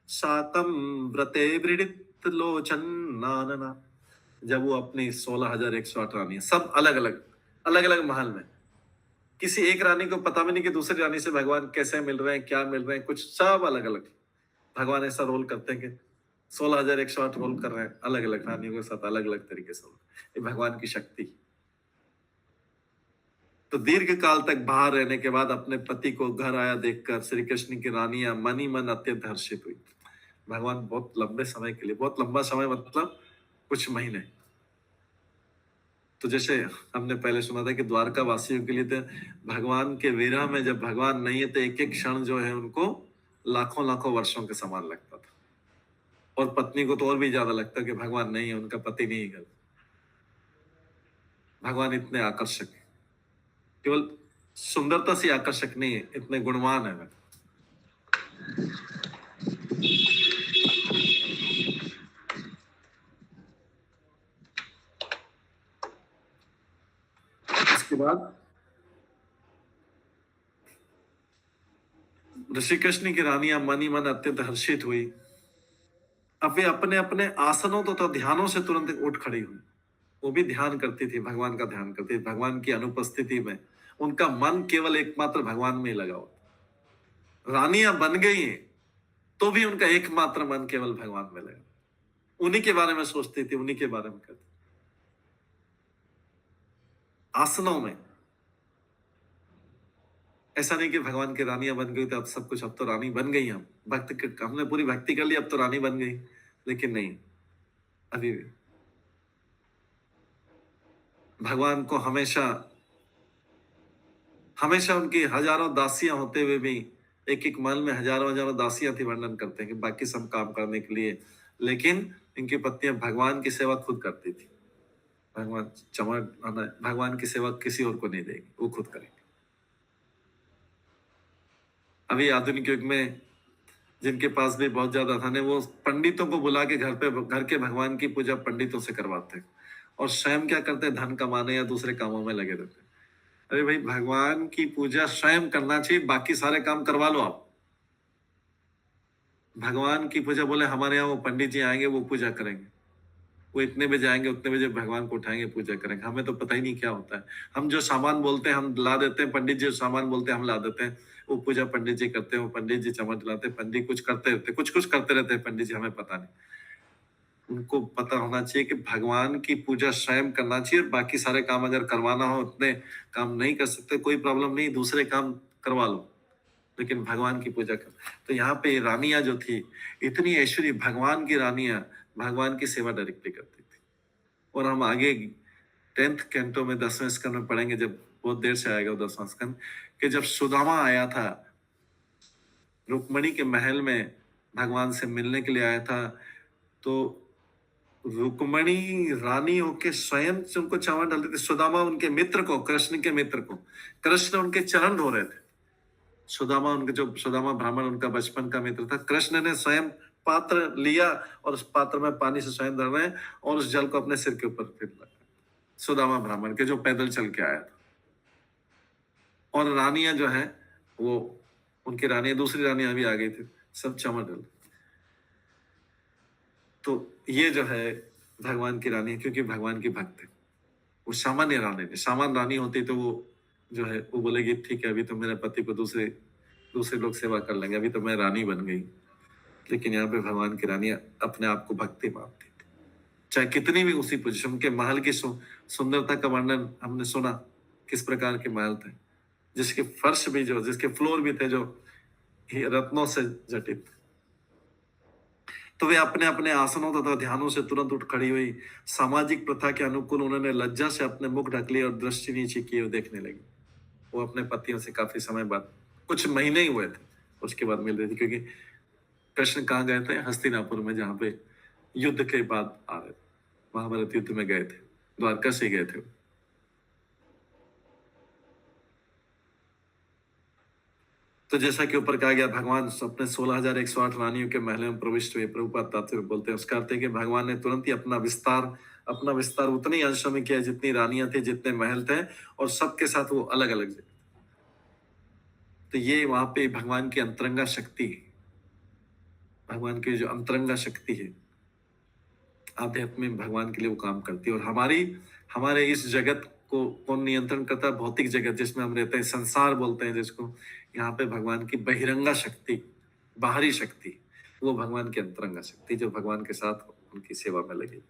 साकं व्रते वृडित लोचनानना। जब वो अपनी 16,108 रानी, सब अलग अलग महल में, किसी एक रानी को पता भी नहीं कि दूसरी रानी से भगवान कैसे मिल रहे हैं, क्या मिल रहे हैं, कुछ सब अलग अलग। भगवान ऐसा रोल करते हैं कि 16,108 रोल कर रहे हैं, अलग अलग रानियों के साथ अलग अलग तरीके से। ये भगवान की शक्ति। तो दीर्घ काल तक बाहर रहने के बाद अपने पति को घर आया देखकर श्री कृष्ण की रानियां मन ही मन अत्यंत हर्षित हुई। भगवान बहुत लंबे समय के लिए, बहुत लंबा समय मतलब कुछ महीने, तो जैसे हमने पहले सुना था कि द्वारका वासियों के लिए तो भगवान के विरह में जब भगवान नहीं है तो एक एक क्षण जो है उनको लाखों लाखों वर्षों के समान लगता था। और पत्नी को तो और भी ज्यादा लगता कि भगवान नहीं है, उनका पति नहीं है। भगवान इतने आकर्षक है, केवल सुंदरता से आकर्षक नहीं है, इतने गुणवान है। इसके बाद ऋषि कृष्ण की रानियां मन ही मन अत्यंत हर्षित हुई। अब वे अपने अपने आसनों तो ध्यानों से तुरंत उठ खड़ी हुई। वो भी ध्यान करती थी, भगवान का ध्यान करती थी। भगवान की अनुपस्थिति में उनका मन केवल एकमात्र भगवान में ही लगा हुआ। रानियां बन गई हैं तो भी उनका एकमात्र मन केवल भगवान में लगा, उन्हीं के बारे में सोचती थी, उन्हीं के बारे में करती। आसनों में ऐसा नहीं कि भगवान की रानियां बन गई तो अब सब कुछ, अब तो रानी बन गई हम, हमने पूरी भक्ति कर ली, अब तो रानी बन गई। लेकिन नहीं, अभी भी भगवान को हमेशा हमेशा उनकी हजारों दासियां होते हुए भी, एक एक महल में हजारों हजारों दासियां थी। वर्णन करते हैं कि बाकी सब काम करने के लिए, लेकिन इनकी पत्नियां भगवान की सेवा खुद करती थी। भगवान की सेवा किसी और को नहीं देगी, वो खुद करेंगे। अभी आधुनिक युग में जिनके पास भी बहुत ज्यादा धन है, वो पंडितों को बुला के घर के भगवान की पूजा पंडितों से करवाते हैं, और स्वयं क्या करते हैं, धन कमाने या दूसरे कामों में लगे रहते हैं। अरे भाई, भगवान की पूजा स्वयं करना चाहिए, बाकी सारे काम करवा लो आप। भगवान की पूजा बोले हमारे यहाँ वो पंडित जी आएंगे, वो पूजा करेंगे, वो इतने बजे आएंगे, उतने बजे भगवान को उठाएंगे, पूजा करेंगे। हमें तो पता ही नहीं क्या होता है। हम जो सामान बोलते हैं हम ला देते हैं, पंडित जी जो सामान बोलते हैं हम ला देते हैं। वो पूजा पंडित जी करते हैं, वो पंडित जी चमक लाते हैं, पंडित कुछ करते रहते, कुछ करते रहते हैं पंडित जी, हमें पता नहीं। उनको पता होना चाहिए कि भगवान की पूजा स्वयं करना चाहिए, और बाकी सारे काम अगर करवाना हो, उतने काम नहीं कर सकते, कोई प्रॉब्लम नहीं, दूसरे काम करवा लो, लेकिन भगवान की पूजा कर। तो यहाँ पे रानियां जो थी, इतनी ऐश्वर्य, भगवान की रानियां भगवान की सेवा डायरेक्टली करती थी। और हम आगे 10th कैंटो में 10वें स्कंद में पढ़ेंगे, जब बहुत देर से आएगा 10वां स्कंद, कि जब सुदामा आया था रुक्मणी के महल में, भगवान से मिलने के लिए आया था, तो रुक्मणी रानी होके स्वयं से उनको चावल डालती थी। सुदामा उनके मित्र को, कृष्ण के मित्र को, कृष्ण उनके चरण धो रहे थे। सुदामा ब्राह्मण उनका बचपन का मित्र था। कृष्ण ने स्वयं पात्र लिया और उस पात्र में पानी से स्वयं धर रहे हैं, और उस जल को अपने सिर के ऊपर फिर लगा। सुदामा ब्राह्मण के, जो पैदल चल के आया था। और रानियां जो है, वो उनकी रानियां, दूसरी रानियां भी आ गई थी, सब चमन डल। तो ये जो है भगवान की रानी है, क्योंकि भगवान की भक्त है। वो सामान्य रानी नहीं, सामान्य रानी होती तो वो जो है वो बोलेगी ठीक है, अभी तो मेरे पति को दूसरे लोग सेवा कर लेंगे, अभी तो मैं रानी बन गई। लेकिन यहाँ पे भगवान की रानी अपने आप को भक्ति मानती थी, चाहे कितनी भी उसी पोजीशन के। महल की सुंदरता का वर्णन हमने सुना, किस प्रकार के महल थे, जिसके फर्श भी जिसके फ्लोर भी थे जो रत्नों से जटित। तो वे अपने अपने आसनों तथा ध्यानों से तुरंत उठ खड़ी हुई। सामाजिक प्रथा के अनुकूल उन्होंने लज्जा से अपने मुख ढक लिए और दृष्टि नीचे किए देखने लगी। वो अपने पतियों से काफी समय बाद, कुछ महीने ही हुए थे, उसके बाद मिल रही थी, क्योंकि कृष्ण कहाँ गए थे, हस्तिनापुर में, जहाँ पे युद्ध के बाद आ रहे थे, महाभारत युद्ध में गए थे, द्वारका से गए थे। तो जैसा कि ऊपर कहा गया, भगवान अपने 16,108 रानियों के महल में प्रविष्ट हुए। प्रभुपाद तात्पर्य बोलते हैं, उसका अर्थ है कि भगवान ने तुरंत ही अपना विस्तार उतने ही अंशों में किया जितनी रानियां थी, जितने महल थे, और सबके साथ वो अलग अलग जगह। तो ये वहां पे भगवान की अंतरंगा शक्ति है, भगवान की जो अंतरंगा शक्ति है आध्यात्म में भगवान के लिए वो काम करती है। और हमारे इस जगत को कौन नियंत्रण करता है? भौतिक जगत जिसमें हम रहते हैं, संसार बोलते हैं जिसको, यहाँ पे भगवान की बहिरंगा शक्ति, बाहरी शक्ति, वो भगवान की अंतरंगा शक्ति जो भगवान के साथ उनकी सेवा में लगी।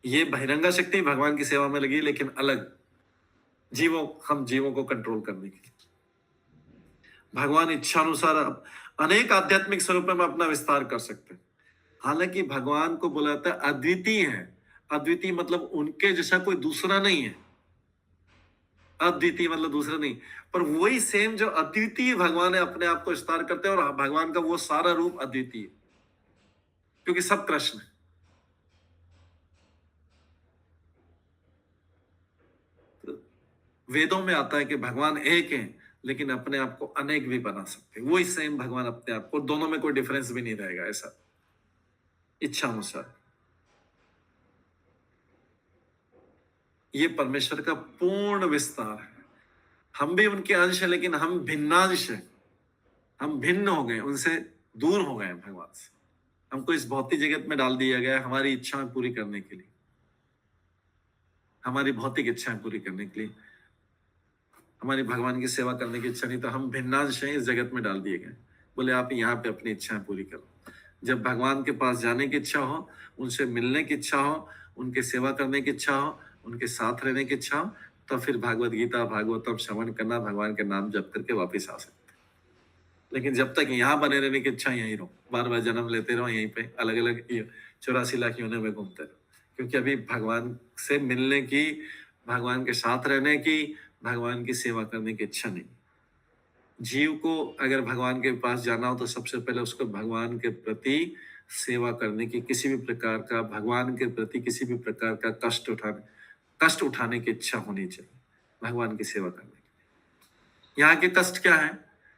ये बहिरंगा शक्ति भगवान की सेवा में लगी, लेकिन अलग हम जीवों को कंट्रोल करने के लिए। भगवान इच्छानुसार अनेक आध्यात्मिक स्वरूपों में अपना विस्तार कर सकते हैं। हालांकि भगवान को बोला जाता है अद्वितीय है। अद्वितीय मतलब उनके जैसा कोई दूसरा नहीं है। अद्वितीय मतलब दूसरा नहीं, पर वही सेम जो अद्वितीय भगवान है अपने आप को विस्तार करते हैं, और भगवान का वो सारा रूप अद्वितीय, क्योंकि सब कृष्ण है। तो वेदों में आता है कि भगवान एक है, लेकिन अपने आप को अनेक भी बना सकते हैं। वही सेम भगवान अपने आप को, दोनों में कोई डिफरेंस भी नहीं रहेगा, ऐसा इच्छा अनुसार। ये परमेश्वर का पूर्ण विस्तार है। हम भी उनके अंश हैं, लेकिन हम भिन्नांश हैं। हम भिन्न हो गए, उनसे दूर हो गए भगवान से। हमको इस भौतिक जगत में डाल दिया गया है हमारी इच्छाएं पूरी करने के लिए, हमारी भौतिक इच्छाएं पूरी करने के लिए। हमारी भगवान की सेवा करने की इच्छा नहीं, तो हम भिन्नांश हैं, इस जगत में डाल दिए गए। बोले आप यहाँ पे अपनी इच्छाएं पूरी करो। जब भगवान के पास जाने की इच्छा हो, उनसे मिलने की इच्छा हो, उनकी सेवा करने की इच्छा हो, उनके साथ रहने की इच्छा हो, तो फिर भागवत गीता भागवतम श्रवण करना, भगवान के नाम जप करके वापस आ सकते। लेकिन जब तक यहाँ बने रहने की इच्छा, यहीं रहो, बार बार जन्म लेते रहो, यहीं पे अलग अलग 84 लाख योनियों में घूमते रहो, क्योंकि अभी भगवान से मिलने की, भगवान के साथ रहने की, भगवान की सेवा करने की इच्छा नहीं। जीव को अगर भगवान के पास जाना हो, तो सबसे पहले उसको भगवान के प्रति सेवा करने की, किसी भी प्रकार का भगवान के प्रति किसी भी प्रकार का कष्ट उठाने की इच्छा होनी चाहिए भगवान की सेवा करने की। यहाँ के कष्ट क्या है?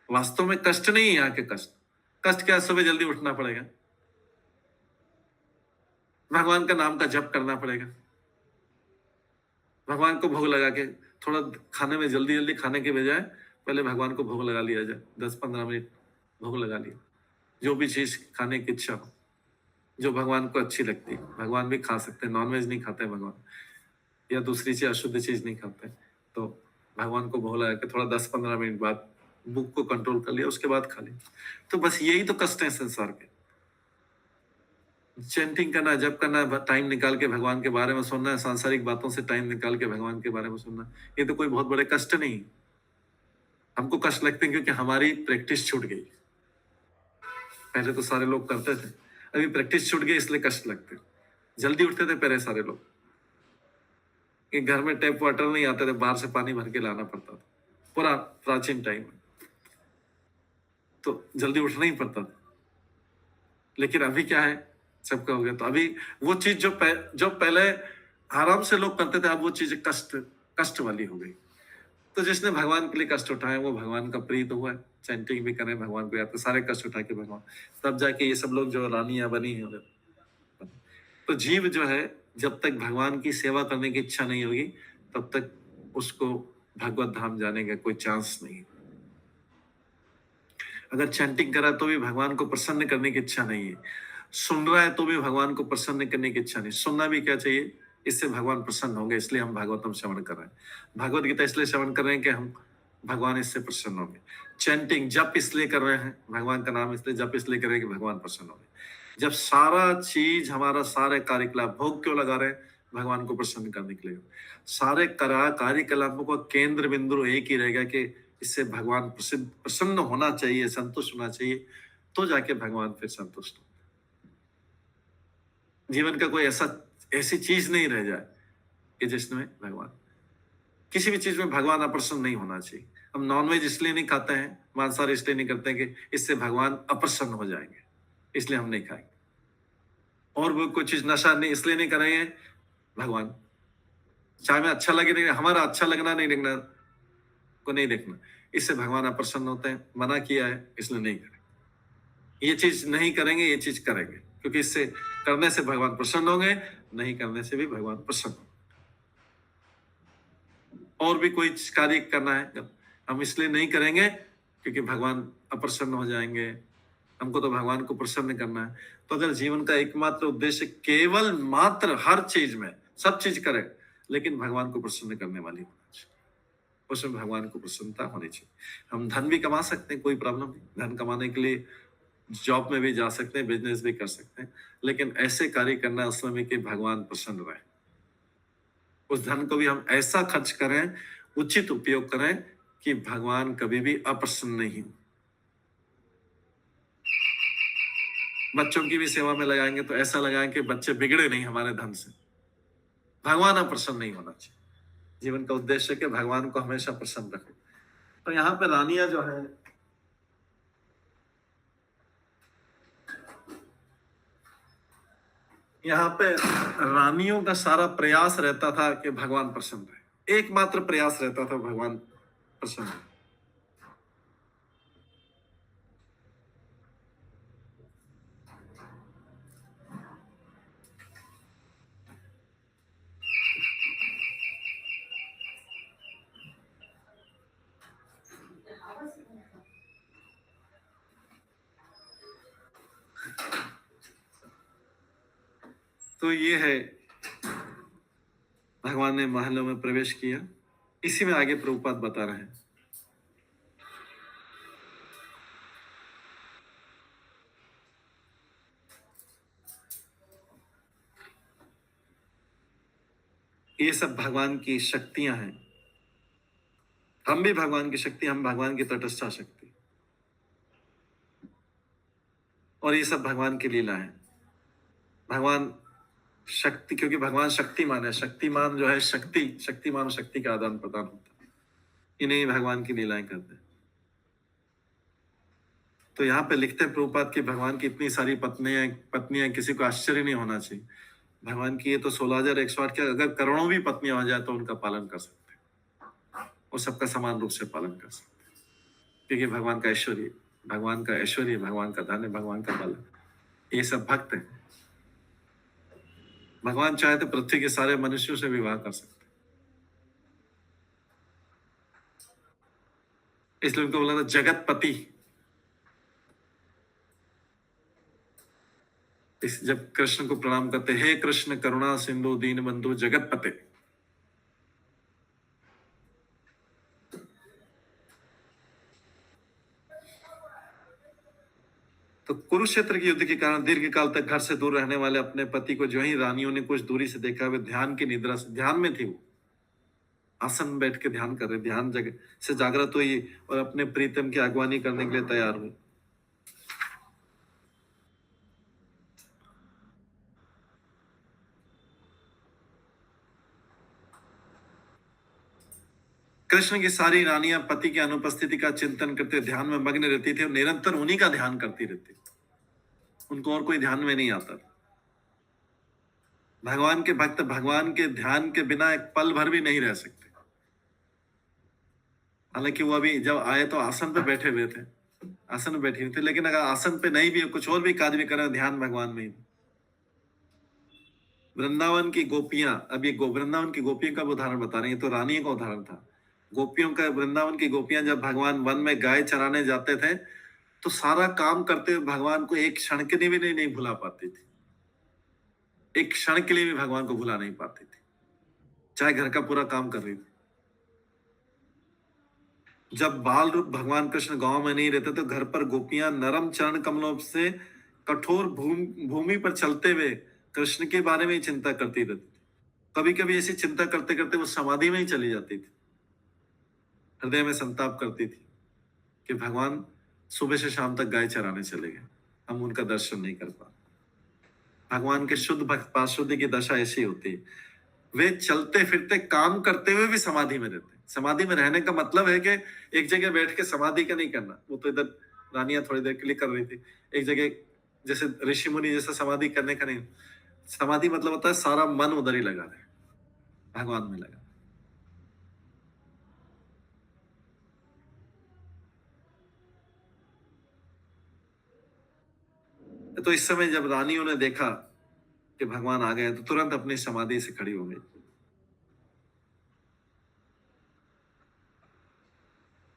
वास्तव में कष्ट नहीं है यहाँ के कष्ट क्या है? सुबह जल्दी उठना पड़ेगा, भगवान का नाम का जप करना पड़ेगा, भगवान को भोग लगा के, थोड़ा खाने में जल्दी खाने के बजाय पहले भगवान को भोग लगा लिया जाए, 10-15 मिनट भोग लगा लिया। जो भी चीज खाने की इच्छा हो, जो भगवान को अच्छी लगती है, भगवान भी खा सकते हैं। नॉनवेज नहीं खाते भगवान, या दूसरी चीज अशुद्ध चीज नहीं खाते, तो भगवान को भोग लगा के थोड़ा 10-15 मिनट बाद भूख को कंट्रोल कर लिया, उसके बाद खा लिया। तो बस यही तो कष्ट है संसार के। चैंटिंग करना, जप करना, टाइम निकाल के भगवान के बारे में सुनना, सांसारिक बातों से टाइम निकाल के भगवान के बारे में सुनना, ये तो कोई बहुत बड़े कष्ट नहीं। हमको कष्ट लगते हैं क्योंकि हमारी प्रैक्टिस छूट गई। पहले तो सारे लोग करते थे, अभी प्रैक्टिस छूट गई, इसलिए कष्ट लगते। जल्दी उठते थे पहले सारे लोग, कि घर में टैप वाटर नहीं आते थे, बाहर से पानी भर के लाना पड़ता था, पूरा प्राचीन टाइम में, तो जल्दी उठना ही पड़ता था। लेकिन अभी क्या है, सबका हो गया। तो अभी वो चीज जो पहले आराम से लोग करते थे, अब वो चीज कष्ट वाली हो गई। तो जिसने भगवान के लिए कष्ट उठाए, वो भगवान का प्रीत हुआ है। चैंटिंग भी करें, भगवान को याद, सारे कष्ट उठा के भगवान, तब जाके ये सब लोग जो रानियां बनी है। तो जीव जो है, जब तक भगवान की सेवा करने की इच्छा नहीं होगी, तब तक उसको भगवत धाम जाने का कोई चांस नहीं। अगर चैंटिंग करा तो भी भगवान को प्रसन्न करने की इच्छा नहीं है, सुन रहा है तो भी भगवान को प्रसन्न करने की इच्छा नहीं। सुनना भी क्या चाहिए, इससे भगवान प्रसन्न होंगे, इसलिए हम भागवतम श्रवण कर रहे हैं, भगवत गीता इसलिए श्रवण कर रहे हैं कि हम भगवान इससे प्रसन्न होंगे। चैंटिंग जप इसलिए कर रहे हैं, भगवान का नाम इसलिए जप इसलिए कर रहे हैं कि भगवान प्रसन्न होंगे। जब सारा चीज, हमारा सारे कार्यकलाप, भोग क्यों लगा रहे हैं? भगवान को प्रसन्न करने के लिए। सारे कार्यकलापों का केंद्र बिंदु एक ही रहेगा कि इससे भगवान प्रसन्न होना चाहिए, संतुष्ट होना चाहिए, तो जाके भगवान फिर संतुष्ट हो। जीवन का कोई ऐसी चीज नहीं रह जाए कि जिसमें भगवान, किसी भी चीज में भगवान अप्रसन्न नहीं होना चाहिए। हम नॉनवेज इसलिए नहीं खाते हैं, मांसाहार इसलिए नहीं करते हैं कि इससे भगवान अप्रसन्न हो जाएंगे, इसलिए हम नहीं खाएंगे। और वो कोई चीज नशा नहीं इसलिए नहीं करेंगे, भगवान चाहे में अच्छा लगे नहीं, हमारा अच्छा लगना नहीं देखना को नहीं देखना, इससे भगवान अप्रसन्न होते हैं। मना किया है इसलिए नहीं करेंगे, ये चीज नहीं करेंगे, ये चीज करेंगे, क्योंकि इससे करने से भगवान प्रसन्न होंगे, नहीं करने से भी भगवान प्रसन्न होंगे। और भी कोई कार्य करना है, हम इसलिए नहीं करेंगे क्योंकि भगवान अप्रसन्न हो जाएंगे, हमको तो भगवान को प्रसन्न करना है। तो अगर जीवन का एकमात्र उद्देश्य केवल मात्र हर चीज में सब चीज करे, लेकिन भगवान को प्रसन्न करने वाली होना चाहिए, उसमें भगवान को प्रसन्नता होनी चाहिए। हम धन भी कमा सकते हैं, कोई प्रॉब्लम नहीं, धन कमाने के लिए जॉब में भी जा सकते हैं, बिजनेस भी कर सकते हैं, लेकिन ऐसे कार्य करना है उसमें भी कि भगवान प्रसन्न रहे। उस धन को भी हम ऐसा खर्च करें, उचित उपयोग करें कि भगवान कभी भी अप्रसन्न नहीं हो। बच्चों की भी सेवा में लगाएंगे तो ऐसा लगाएं कि बच्चे बिगड़े नहीं हमारे धन से, भगवान अप्रसन्न नहीं होना चाहिए। जीवन का उद्देश्य है कि भगवान को हमेशा प्रसन्न रखें। तो यहाँ पे रानियां जो है, यहाँ पे रानियों का सारा प्रयास रहता था कि भगवान प्रसन्न रहे, एकमात्र प्रयास रहता था भगवान प्रसन्न रहे। तो ये है, भगवान ने महलों में प्रवेश किया, इसी में आगे प्रभुपाद बता रहे हैं। ये सब भगवान की शक्तियां हैं, हम भी भगवान की शक्ति, हम भगवान की तटस्थ शक्ति, और ये सब भगवान की लीला है। भगवान शक्ति, क्योंकि भगवान शक्तिमान है, शक्तिमान जो है शक्ति, शक्तिमान और शक्ति का आदान प्रदान होता है, इन्हें भगवान की लीलाएं करते हैं। तो यहाँ पे लिखते हैं प्रभुपाद की भगवान की इतनी सारी पत्नियां किसी को आश्चर्य नहीं होना चाहिए। भगवान की ये तो 16,108 के अगर करोड़ों भी पत्नियां हो जाए तो उनका पालन कर सकते हैं, और सबका समान रूप से पालन कर सकते हैं, क्योंकि भगवान का ऐश्वर्य, भगवान का ऐश्वर्य, भगवान का धन, भगवान का बल, ये सब भक्त हैं। भगवान चाहे तो पृथ्वी के सारे मनुष्यों से विवाह कर सकते हैं, इसलिए उनको बोला था जगतपति। इस जब कृष्ण को प्रणाम करते, हे कृष्ण करुणा सिंधु दीन बंधु जगतपते, तो कुरुक्षेत्र के युद्ध के कारण दीर्घ काल तक घर से दूर रहने वाले अपने पति को जो ही रानियों ने कुछ दूरी से देखा, वे ध्यान की निद्रा से, ध्यान में थी, वो आसन में बैठ के ध्यान कर रहे, ध्यान जगह से जागृत हुई और अपने प्रीतम की अगवानी करने के लिए तैयार हुई। कृष्ण की सारी रानियां पति की अनुपस्थिति का चिंतन करते ध्यान में मग्न रहती थी और निरंतर उन्हीं का ध्यान करती रहती, उनको और कोई ध्यान में नहीं आता। भगवान के भक्त भगवान के ध्यान के बिना एक पल भर भी नहीं रह सकते। हालांकि वो अभी जब आए तो आसन पे बैठे हुए थे, आसन में बैठे हुए थे, लेकिन अगर आसन पे नहीं भी कुछ और भी कार्य भी करें, ध्यान भगवान में ही। वृंदावन की गोपियां, अभी वृंदावन की गोपियों का उदाहरण बता रहे हैं, तो रानियों का उदाहरण था। गोपियों का, वृंदावन की गोपियां जब भगवान वन में गाय चराने जाते थे तो सारा काम करते हुए भगवान को एक क्षण के लिए भी नहीं भुला पाती थी, एक क्षण के लिए भी भगवान को भुला नहीं पाती थी, चाहे घर का पूरा काम कर रही थी। जब बाल रूप भगवान कृष्ण गांव में नहीं रहते तो घर पर गोपियां नरम चरण कमलों से कठोर भूमि पर चलते हुए कृष्ण के बारे में ही चिंता करती रहती थी। कभी कभी ऐसी चिंता करते करते वो समाधि में ही चली जाती थी, हृदय में संताप करती थी कि भगवान सुबह से शाम तक गाय चराने चले गए, हम उनका दर्शन नहीं कर पा। भगवान के शुद्ध भक्त पाशुद्धि की दशा ऐसी होती है, वे चलते फिरते काम करते हुए भी समाधि में रहते। समाधि में रहने का मतलब है कि एक जगह बैठ के समाधि का नहीं करना, वो तो इधर रानियां थोड़ी देर के लिए कर रही थी, एक जगह जैसे ऋषि मुनि जैसा समाधि करने का नहीं। समाधि मतलब होता है सारा मन उधर ही लगा रहे, भगवान में लगा। तो इस समय जब रानियों ने देखा कि भगवान आ गए तो तुरंत अपनी समाधि से खड़ी हो गई।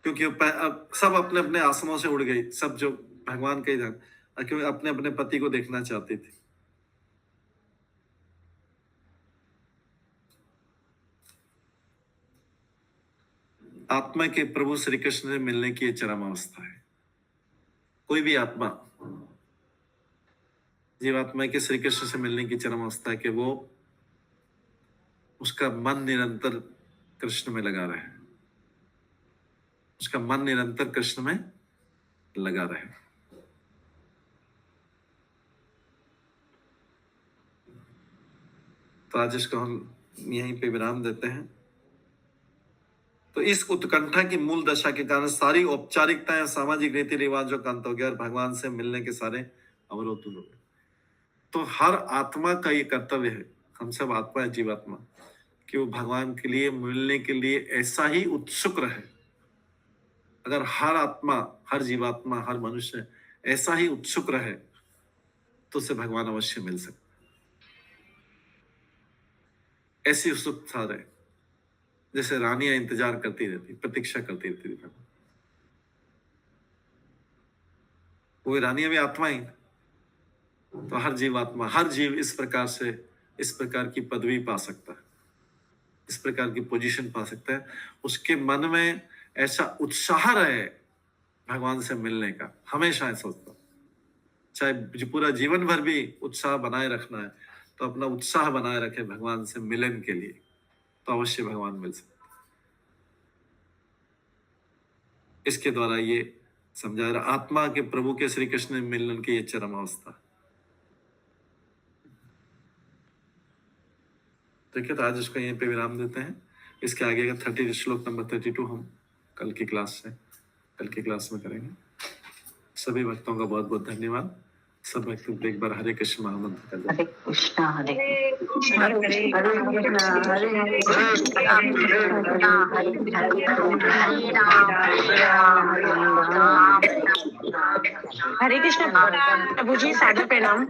क्योंकि अब सब अपने अपने आसनों से उड़ गई, सब जो भगवान के ध्यान, क्योंकि अपने अपने पति को देखना चाहती थी। आत्मा के प्रभु श्री कृष्ण से मिलने की ये चरम अवस्था है। कोई भी आत्मा, जीवात्मा के श्री कृष्ण से मिलने की चरम अवस्था है कि वो, उसका मन निरंतर कृष्ण में लगा रहे, उसका मन निरंतर कृष्ण में लगा रहे। तो आज इसको हम यहीं पे विराम देते हैं। तो इस उत्कंठा की मूल दशा के कारण सारी औपचारिकताएं, सामाजिक रीति रिवाजों का अंत हो गया और भगवान से मिलने के सारे अवरोध दूर हो गए। तो हर आत्मा का ये कर्तव्य है, हम सब आत्मा है, जीवात्मा, कि वो भगवान के लिए मिलने के लिए ऐसा ही उत्सुक रहे। अगर हर आत्मा, हर जीवात्मा, हर मनुष्य ऐसा ही उत्सुक रहे तो उसे भगवान अवश्य मिल सकता। ऐसी उत्सुकता रहे जैसे रानियां इंतजार करती रहती, प्रतीक्षा करती रहती थी। वो रानियां भी आत्मा ही। तो हर जीवात्मा, हर जीव इस प्रकार से, इस प्रकार की पदवी पा सकता है, इस प्रकार की पोजीशन पा सकता है। उसके मन में ऐसा उत्साह रहे भगवान से मिलने का, हमेशा ऐसा सोचता, चाहे पूरा जीवन भर भी उत्साह बनाए रखना है तो अपना उत्साह बनाए रखे भगवान से मिलन के लिए, तो अवश्य भगवान मिल सकता। इसके द्वारा ये समझा रहा, आत्मा के प्रभु के श्री कृष्ण मिलन की ये चरम अवस्था। देखिए, तो आज इसको यहीं पे विराम देते हैं। इसके आगे का 30 श्लोक नंबर 32 हम कल की क्लास में करेंगे। सभी भक्तों का बहुत बहुत धन्यवाद। सब भक्तों को एक बार हरे कृष्ण महामंत्र कर हरे कृष्णा हरे कृष्णा हरे कृष्ण प्रभु जी, सादर प्रणाम।